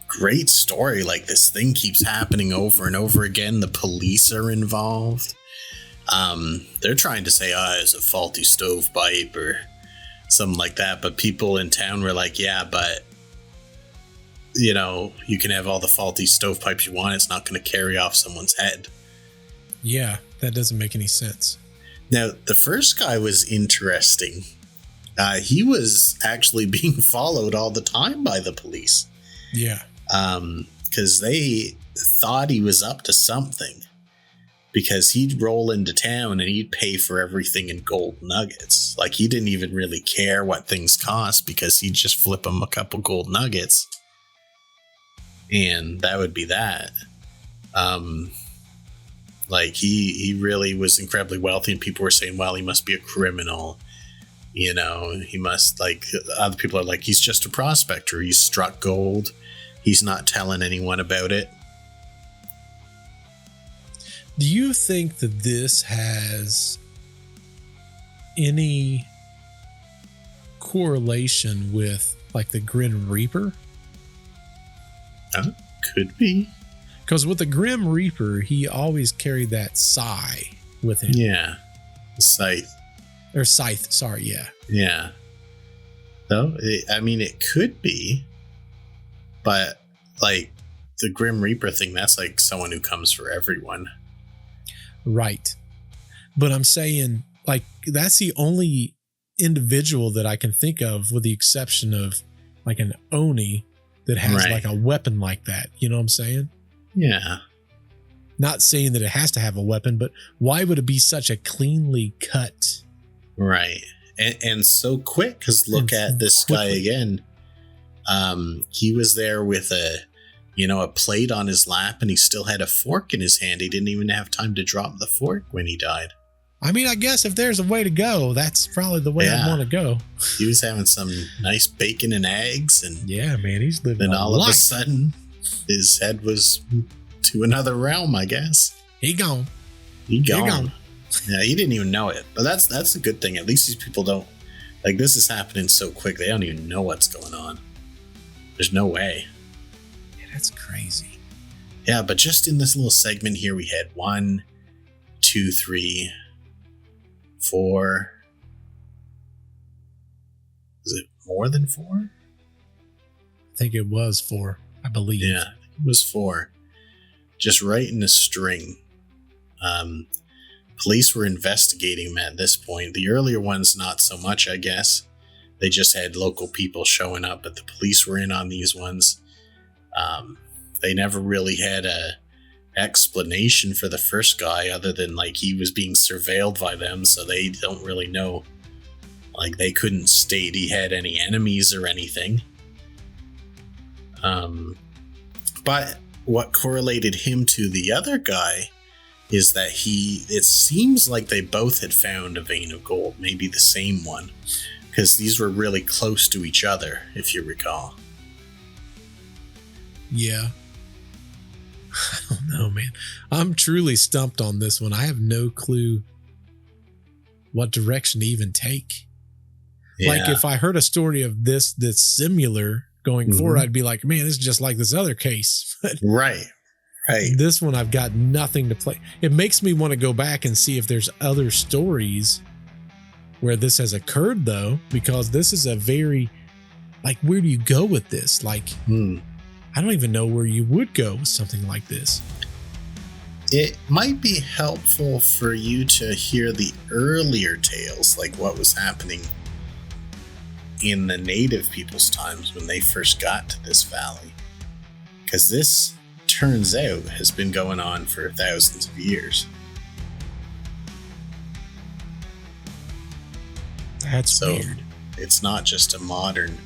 great story. Like, this thing keeps happening over and over again. The police are involved. They're trying to say, it's a faulty stovepipe or something like that. But people in town were like, yeah, but you know, you can have all the faulty stovepipes you want. It's not going to carry off someone's head. Yeah, that doesn't make any sense. Now, the first guy was interesting. He was actually being followed all the time by the police. Yeah. Because they thought he was up to something. Because he'd roll into town and he'd pay for everything in gold nuggets. Like, he didn't even really care what things cost because he'd just flip them a couple gold nuggets. And that would be that. Like, he really was incredibly wealthy, and people were saying, well, he must be a criminal. You know, he must, like, other people are like, he's just a prospector. He's struck gold. He's not telling anyone about it. Do you think that this has any correlation with, like, the Grim Reaper? Could be. Because with the Grim Reaper, he always carried that sigh with him. Yeah. Scythe. Or scythe, sorry, yeah. Yeah. Though, it could be, but like the Grim Reaper thing, that's like someone who comes for everyone. Right. But I'm saying, like, that's the only individual that I can think of, with the exception of like an Oni that has like a weapon like that. You know what I'm saying? Yeah. Not saying that it has to have a weapon, but why would it be such a cleanly cut? Right. And so quick, because look at this guy again. He was there with a plate on his lap, and he still had a fork in his hand. He didn't even have time to drop the fork when he died. I mean, I guess if there's a way to go, that's probably the way I'd want to go. He was having some nice bacon and eggs, and yeah, man, he's living. Then all of a sudden, his head was to another realm, I guess. He gone. Yeah, he didn't even know it. But that's a good thing. At least these people don't, like, this is happening so quick, they don't even know what's going on. There's no way. Yeah, that's crazy. Yeah, but just in this little segment here, we had 1, 2, 3, 4. Is it more than 4? I think it was 4, I believe. Yeah, it was 4. Just right in a string. Police were investigating them at this point. The earlier ones, not so much, I guess. They just had local people showing up, but the police were in on these ones. They never really had a explanation for the first guy, other than like he was being surveilled by them, so they don't really know. Like, they couldn't state he had any enemies or anything. But what correlated him to the other guy is that it seems like they both had found a vein of gold, maybe the same one, because these were really close to each other, if you recall. Yeah. I don't know, man. I'm truly stumped on this one. I have no clue what direction to even take. Yeah. Like, if I heard a story of this that's similar going forward, I'd be like, man, this is just like this other case. Right. This one, I've got nothing to play. It makes me want to go back and see if there's other stories where this has occurred, though, because this is a very, like, where do you go with this? Like, I don't even know where you would go with something like this. It might be helpful for you to hear the earlier tales, like what was happening in the native people's times when they first got to this valley. Because this, turns out, has been going on for thousands of years. That's weird. It's not just a modern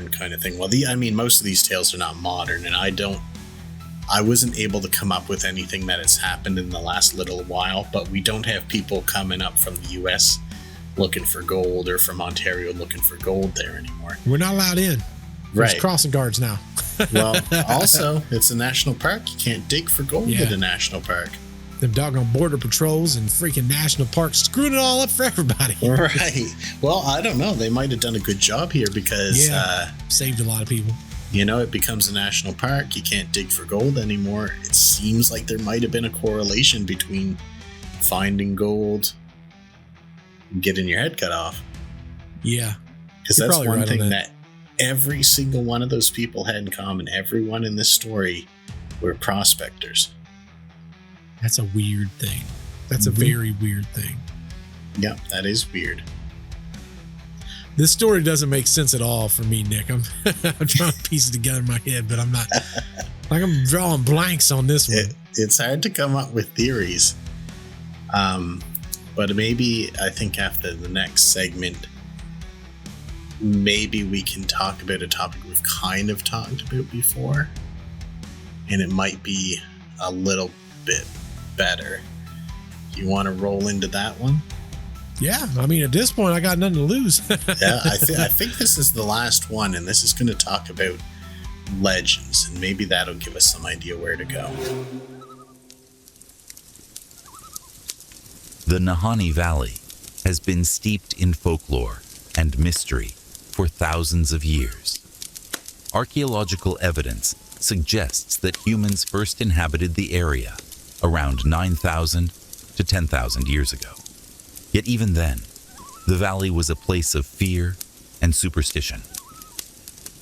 kind of thing. Well, most of these tales are not modern, and I wasn't able to come up with anything that has happened in the last little while, but we don't have people coming up from the US looking for gold, or from Ontario looking for gold there anymore. We're not allowed in. There's crossing guards now. Well, also, it's a national park. You can't dig for gold at a national park. Them doggone border patrols and freaking national parks screwing it all up for everybody. Right. Well, I don't know. They might have done a good job here, because saved a lot of people. It becomes a national park. You can't dig for gold anymore. It seems like there might have been a correlation between finding gold and getting your head cut off. Yeah. Because that's one thing that every single one of those people had in common. Everyone in this story were prospectors. That's a weird thing. That's a very weird thing. Yeah, that is weird. This story doesn't make sense at all for me, Nick. I'm trying to piece it together in my head, but I'm not. Like, I'm drawing blanks on this one. It's hard to come up with theories. But maybe, I think after the next segment, maybe we can talk about a topic we've kind of talked about before. And it might be a little bit better. You want to roll into that one? Yeah, at this point, I got nothing to lose. Yeah, I think this is the last one, and this is going to talk about legends, and maybe that'll give us some idea where to go. The Nahanni Valley has been steeped in folklore and mystery for thousands of years. Archaeological evidence suggests that humans first inhabited the area around 9,000 to 10,000 years ago. Yet even then, the valley was a place of fear and superstition.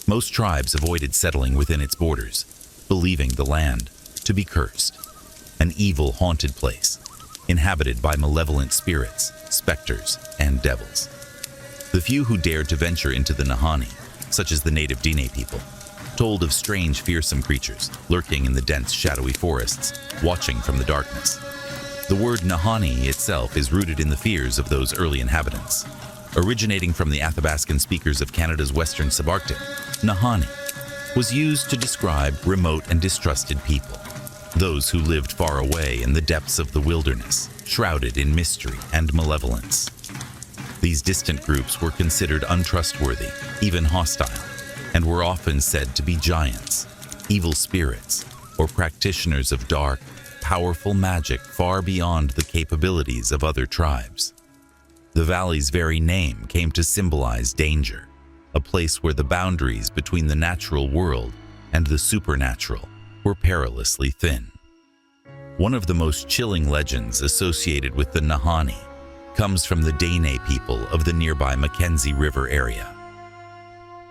Most tribes avoided settling within its borders, believing the land to be cursed, an evil haunted place, inhabited by malevolent spirits, specters, and devils. The few who dared to venture into the Nahanni, such as the native Diné people, told of strange fearsome creatures lurking in the dense shadowy forests, watching from the darkness. The word Nahanni itself is rooted in the fears of those early inhabitants. Originating from the Athabascan speakers of Canada's western subarctic, Nahanni was used to describe remote and distrusted people, those who lived far away in the depths of the wilderness, shrouded in mystery and malevolence. These distant groups were considered untrustworthy, even hostile, and were often said to be giants, evil spirits, or practitioners of dark, powerful magic far beyond the capabilities of other tribes. The valley's very name came to symbolize danger, a place where the boundaries between the natural world and the supernatural were perilously thin. One of the most chilling legends associated with the Nahanni comes from the Diné people of the nearby Mackenzie River area.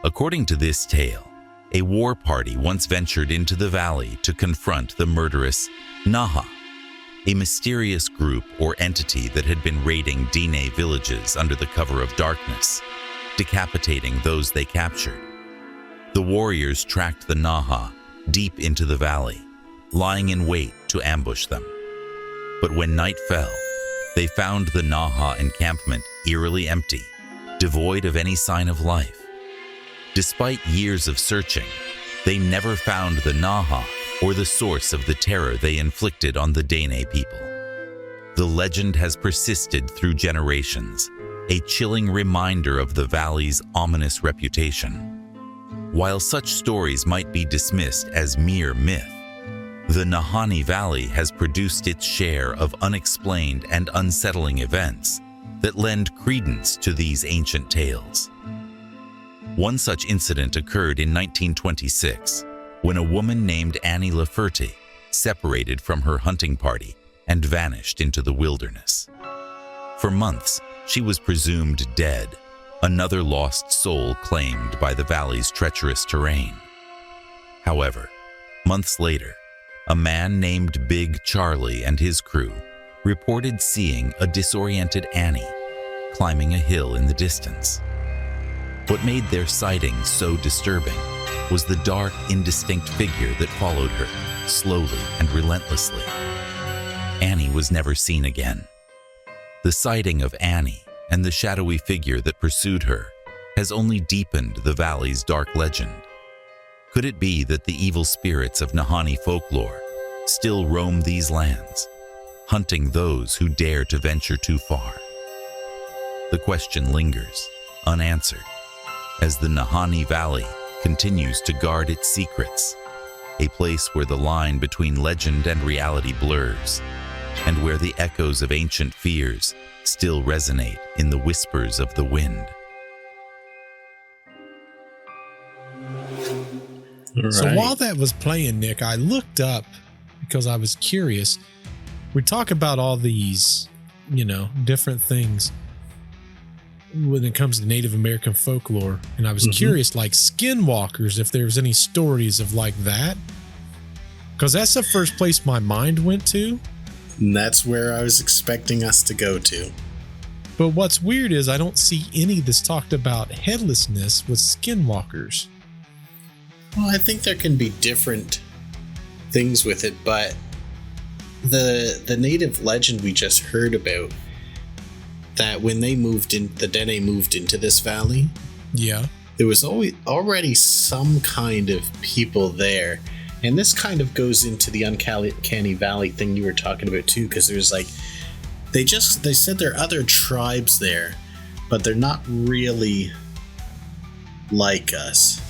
According to this tale, a war party once ventured into the valley to confront the murderous Naha, a mysterious group or entity that had been raiding Diné villages under the cover of darkness, decapitating those they captured. The warriors tracked the Naha deep into the valley, lying in wait to ambush them. But when night fell, they found the Naha encampment eerily empty, devoid of any sign of life. Despite years of searching, they never found the Naha or the source of the terror they inflicted on the Diné people. The legend has persisted through generations, a chilling reminder of the valley's ominous reputation. While such stories might be dismissed as mere myth, the Nahanni Valley has produced its share of unexplained and unsettling events that lend credence to these ancient tales. One such incident occurred in 1926, when a woman named Annie Laferte separated from her hunting party and vanished into the wilderness. For months, she was presumed dead, another lost soul claimed by the valley's treacherous terrain. However, months later, a man named Big Charlie and his crew reported seeing a disoriented Annie climbing a hill in the distance. What made their sighting so disturbing was the dark, indistinct figure that followed her, slowly and relentlessly. Annie was never seen again. The sighting of Annie and the shadowy figure that pursued her has only deepened the valley's dark legend. Could it be that the evil spirits of Nahanni folklore still roam these lands, hunting those who dare to venture too far? The question lingers, unanswered, as the Nahanni Valley continues to guard its secrets, a place where the line between legend and reality blurs, and where the echoes of ancient fears still resonate in the whispers of the wind. Right. So while that was playing, Nick, I looked up because I was curious. We talk about all these, different things when it comes to Native American folklore, and I was curious, like skinwalkers, if there's any stories of like that, because that's the first place my mind went to. And that's where I was expecting us to go to. But what's weird is I don't see any that's talked about headlessness with skinwalkers. Well, I think there can be different things with it, but the native legend we just heard about, that when they moved in, the Diné moved into this valley, there was already some kind of people there. And this kind of goes into the uncanny valley thing you were talking about too, because there's like, they said there are other tribes there, but they're not really like us.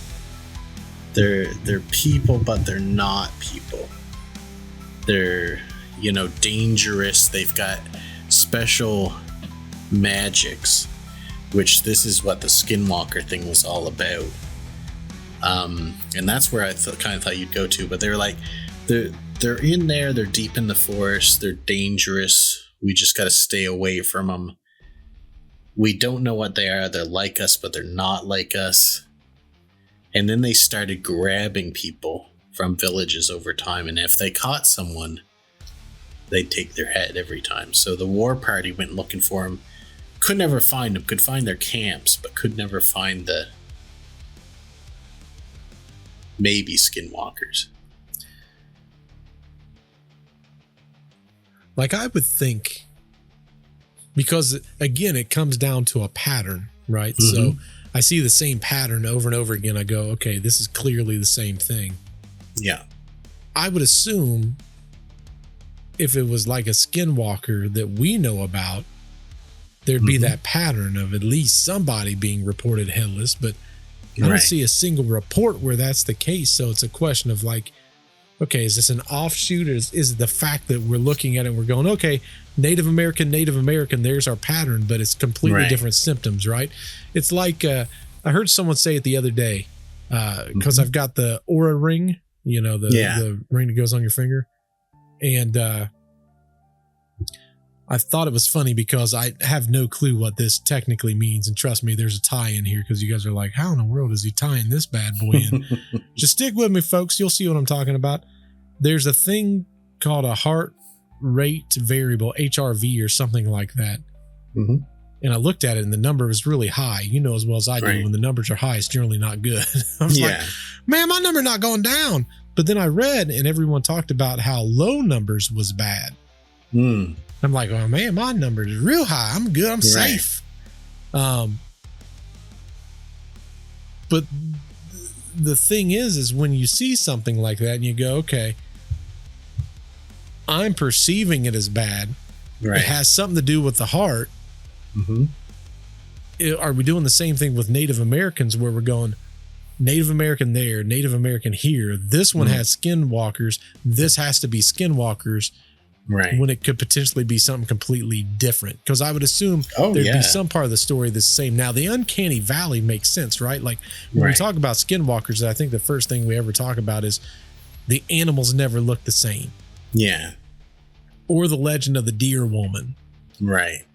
They're people, but they're not people. They're, dangerous. They've got special magics, which this is what the skinwalker thing was all about. And that's where I kind of thought you'd go to, but they're like, they're in there, they're deep in the forest, they're dangerous, we just got to stay away from them. we don't know what they are. They're like us, but they're not like us. And then they started grabbing people from villages over time. And if they caught someone, they'd take their head every time. So the war party went looking for them. Could never find them. Could find their camps, but could never find the maybe skinwalkers. Like, I would think, because again, it comes down to a pattern, right? Mm-hmm. So I see the same pattern over and over again. I go, okay, this is clearly the same thing. Yeah. I would assume if it was like a skinwalker that we know about, there'd be that pattern of at least somebody being reported headless, but I don't see a single report where that's the case. So it's a question of like, okay, is this an offshoot? Or is it the fact that we're looking at it and we're going, okay, Native American, there's our pattern, but it's completely different symptoms, right? It's like, I heard someone say it the other day, because I've got the aura ring, you know, the ring that goes on your finger. And I thought it was funny because I have no clue what this technically means. And trust me, there's a tie in here because you guys are like, how in the world is he tying this bad boy in? Just stick with me, folks. You'll see what I'm talking about. There's a thing called a heart rate variable, HRV or something like that. Mm-hmm. And I looked at it and the number was really high. You know as well as I do, when the numbers are high, it's generally not good. I was like, man, my number not going down. But then I read and everyone talked about how low numbers was bad. I'm like, oh man, my number is real high. I'm good. I'm safe. But the thing is when you see something like that and you go, okay, I'm perceiving it as bad. Right. It has something to do with the heart. Are we doing the same thing with Native Americans where we're going Native American there, Native American here? This one has skinwalkers. This has to be skinwalkers. Right. When it could potentially be something completely different. Because I would assume there'd be some part of the story the same. Now, the uncanny valley makes sense, right? Like when we talk about skinwalkers, I think the first thing we ever talk about is the animals never look the same. Yeah. Or the legend of the deer woman. Right.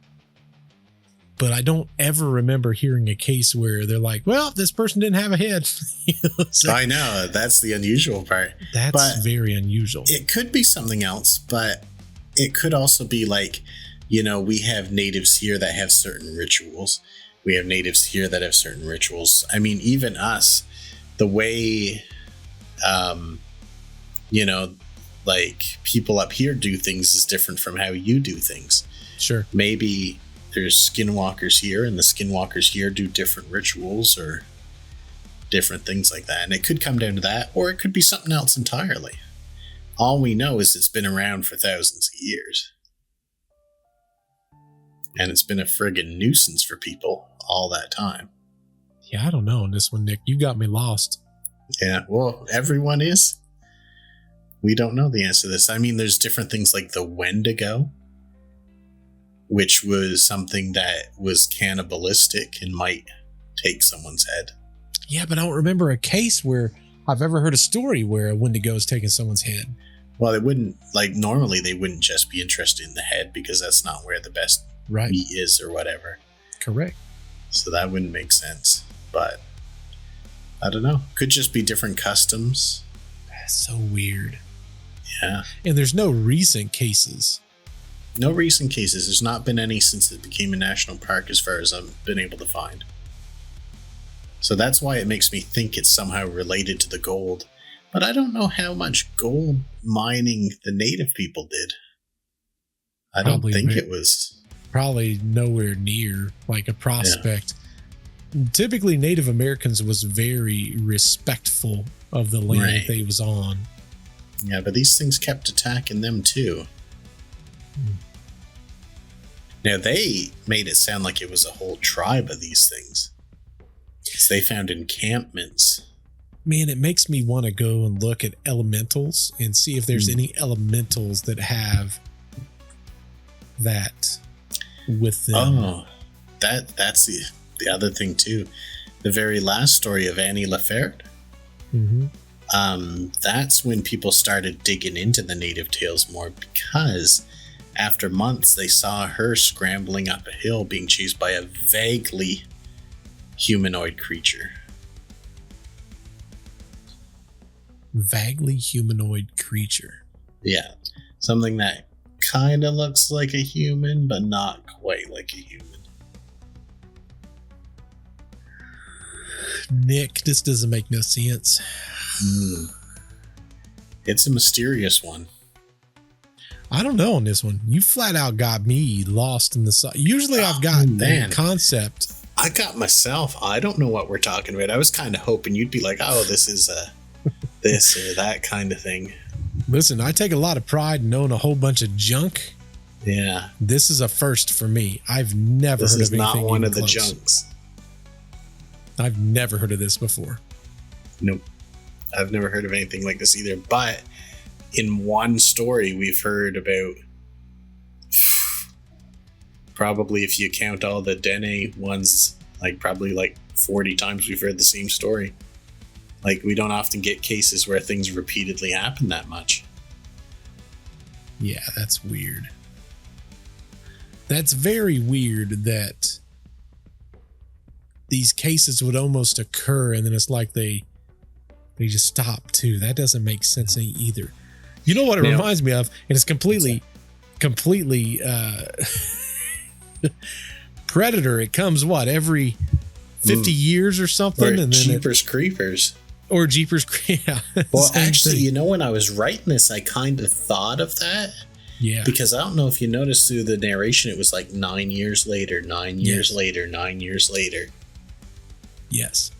But I don't ever remember hearing a case where they're like, well, this person didn't have a head. So I know. That's the unusual part. That's very unusual. It could be something else, but it could also be like, you know, we have natives here that have certain rituals. We have natives here that have certain rituals. I mean, even us, the way, you know, like people up here do things is different from how you do things. Sure. Maybe there's skinwalkers here and the skinwalkers here do different rituals or different things like that. And it could come down to that, or it could be something else entirely. All we know is it's been around for thousands of years. And it's been a friggin' nuisance for people all that time. Yeah, I don't know on this one, Nick. You got me lost. Yeah, well, everyone is. We don't know the answer to this. I mean, there's different things like the Wendigo, which was something that was cannibalistic and might take someone's head. Yeah, but I don't remember a case where I've ever heard a story where a Wendigo is taking someone's head. Well, they wouldn't, like, normally they wouldn't just be interested in the head because that's not where the best meat is or whatever. Correct. So that wouldn't make sense. But I don't know. Could just be different customs. That's so weird. Yeah. And there's no recent cases. No recent cases. There's not been any since it became a national park as far as I've been able to find. So that's why it makes me think it's somehow related to the gold. But I don't know how much gold mining the native people did. I don't think it was. Probably nowhere near like a prospect. Yeah. Typically, Native Americans was very respectful of the land they was on. Yeah, but these things kept attacking them too. Now, they made it sound like it was a whole tribe of these things. So they found encampments. Man, it makes me want to go and look at elementals and see if there's any elementals that have that with them. Oh, that's the other thing too. The very last story of Annie Laferte. That's when people started digging into the native tales more, because After months, they saw her scrambling up a hill being chased by a vaguely humanoid creature. Vaguely humanoid creature. Yeah. Something that kind of looks like a human, but not quite like a human. Nick, this doesn't make no sense. It's a mysterious one. I don't know on this one. You flat out got me lost in the usually I've got the concept. I got myself. I don't know what we're talking about. I was kind of hoping you'd be like, oh, this is this or that kind of thing. Listen, I take a lot of pride in knowing a whole bunch of junk. Yeah. This is a first for me. I've never heard of anything. This is not one of the close. junks. I've never heard of this before. Nope. I've never heard of anything like this either. But in one story, we've heard about, probably if you count all the Dene ones, probably 40 times we've heard the same story. We don't often get cases where things repeatedly happen that much. Yeah, that's weird. That's very weird that these cases would almost occur and then it's like they just stop too. That doesn't make sense either. You know what it reminds me of? And it's completely Predator. It comes every 50 years or something? Or and then Jeepers Creepers. Or Jeepers Creepers. Yeah. Well, actually, when I was writing this, I kind of thought of that. Yeah. Because I don't know if you noticed through the narration, it was 9 years later, 9 years later, 9 years later. Yes.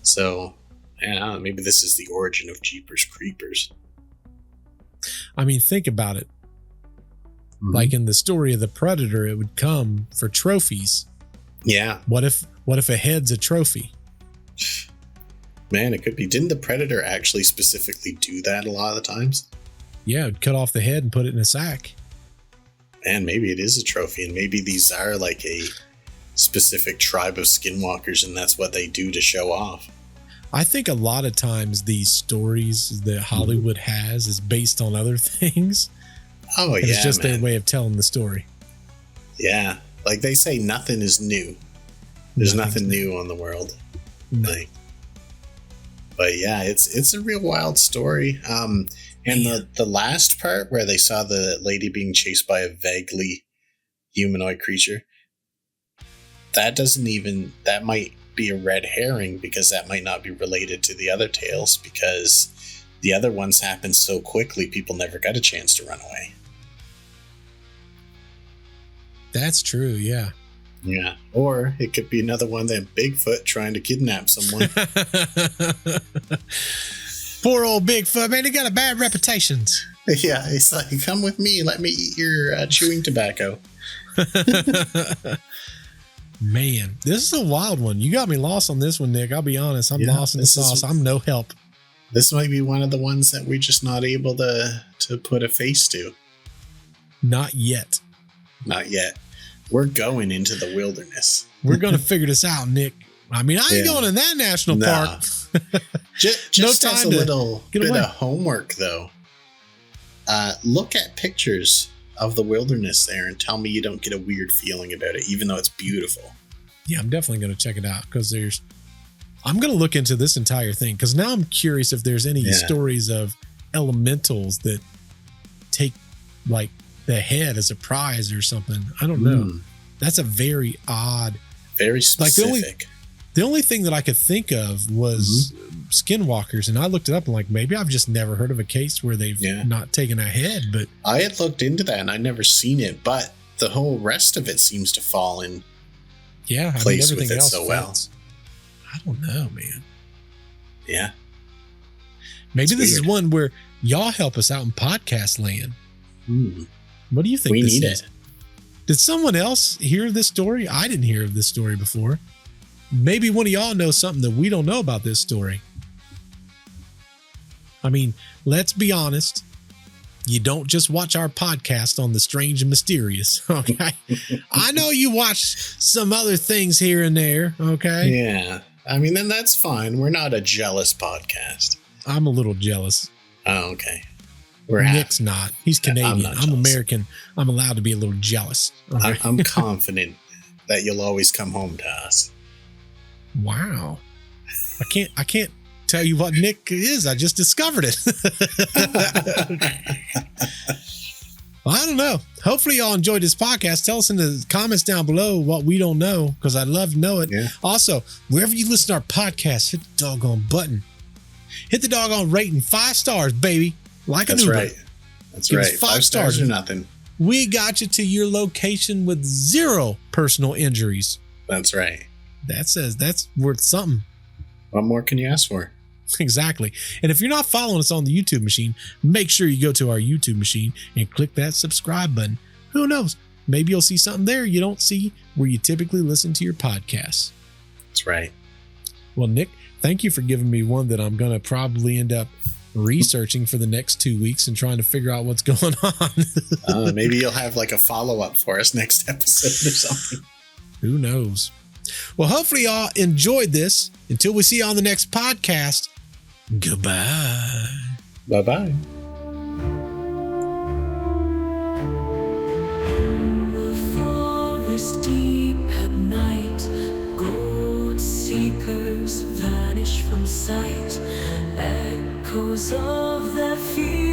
So, I don't know, maybe this is the origin of Jeepers Creepers. I mean, think about it. Mm-hmm. In the story of the Predator, it would come for trophies. Yeah. What if a head's a trophy? Man, it could be. Didn't the Predator actually specifically do that a lot of the times? Yeah, it'd cut off the head and put it in a sack. Man, maybe it is a trophy, and maybe these are a specific tribe of skinwalkers, and that's what they do to show off. I think a lot of times these stories that Hollywood has is based on other things. Oh, yeah, it's just their way of telling the story. Yeah. They say nothing is new. There's nothing new on the world. No. But yeah, it's a real wild story. And the last part where they saw the lady being chased by a vaguely humanoid creature, that might be a red herring, because that might not be related to the other tales, because the other ones happened so quickly people never got a chance to run away. That's true, yeah. Yeah. Or it could be another one that Bigfoot trying to kidnap someone. Poor old Bigfoot, man, he got a bad reputation. Yeah, he's like, come with me, let me eat your chewing tobacco. Man, this is a wild one. You got me lost on this one, Nick. I'll be honest. I'm lost in the sauce. I'm no help. This might be one of the ones that we're just not able to put a face to. Not yet. Not yet. We're going into the wilderness. We're going to figure this out, Nick. I mean, I ain't going in that national park. Just no as time a to little get bit away. of homework, though. Look at pictures of the wilderness there and tell me you don't get a weird feeling about it, even though it's beautiful. Yeah, I'm definitely going to check it out, because I'm going to look into this entire thing, because now I'm curious if there's any stories of elementals that take the head as a prize or something. I don't know. That's a very odd, very specific. The only thing that I could think of was skinwalkers, and I looked it up and maybe I've just never heard of a case where they've not taken a head. But I had looked into that and I'd never seen it, but the whole rest of it seems to fall in place with it so well. I don't know, man. Yeah. Maybe this is one where y'all help us out in podcast land. What do you think? We need it. Did someone else hear this story? I didn't hear of this story before. Maybe one of y'all knows something that we don't know about this story. I mean, let's be honest. You don't just watch our podcast on the strange and mysterious, okay? I know you watch some other things here and there, okay? Yeah. I mean, then that's fine. We're not a jealous podcast. I'm a little jealous. Oh, okay. We're happy. Nick's not. He's Canadian. not I'm jealous. American. I'm allowed to be a little jealous. Okay. I'm confident that you'll always come home to us. Wow. I can't tell you what Nick is. I just discovered it. Well, I don't know. Hopefully y'all enjoyed this podcast. Tell us in the comments down below what we don't know, because I'd love to know it. Yeah. Also, wherever you listen to our podcast, hit the doggone button. Hit the doggone rating. 5 stars, baby. Like That's an Uber. right. That's Give us right. 5 5 stars stars. or nothing. We got you to your location with 0 personal injuries. That's right. That's worth something. What more can you ask for? Exactly. And if you're not following us on the YouTube machine, make sure you go to our YouTube machine and click that subscribe button. Who knows? Maybe you'll see something there you don't see where you typically listen to your podcasts. That's right. Well, Nick, thank you for giving me one that I'm going to probably end up researching for the next 2 weeks and trying to figure out what's going on. Maybe you'll have like a follow-up for us next episode or something. Who knows? Well, hopefully y'all enjoyed this. Until we see you on the next podcast, goodbye. Bye-bye. The forest deep at night, gold seekers vanish from sight, echoes of their fear.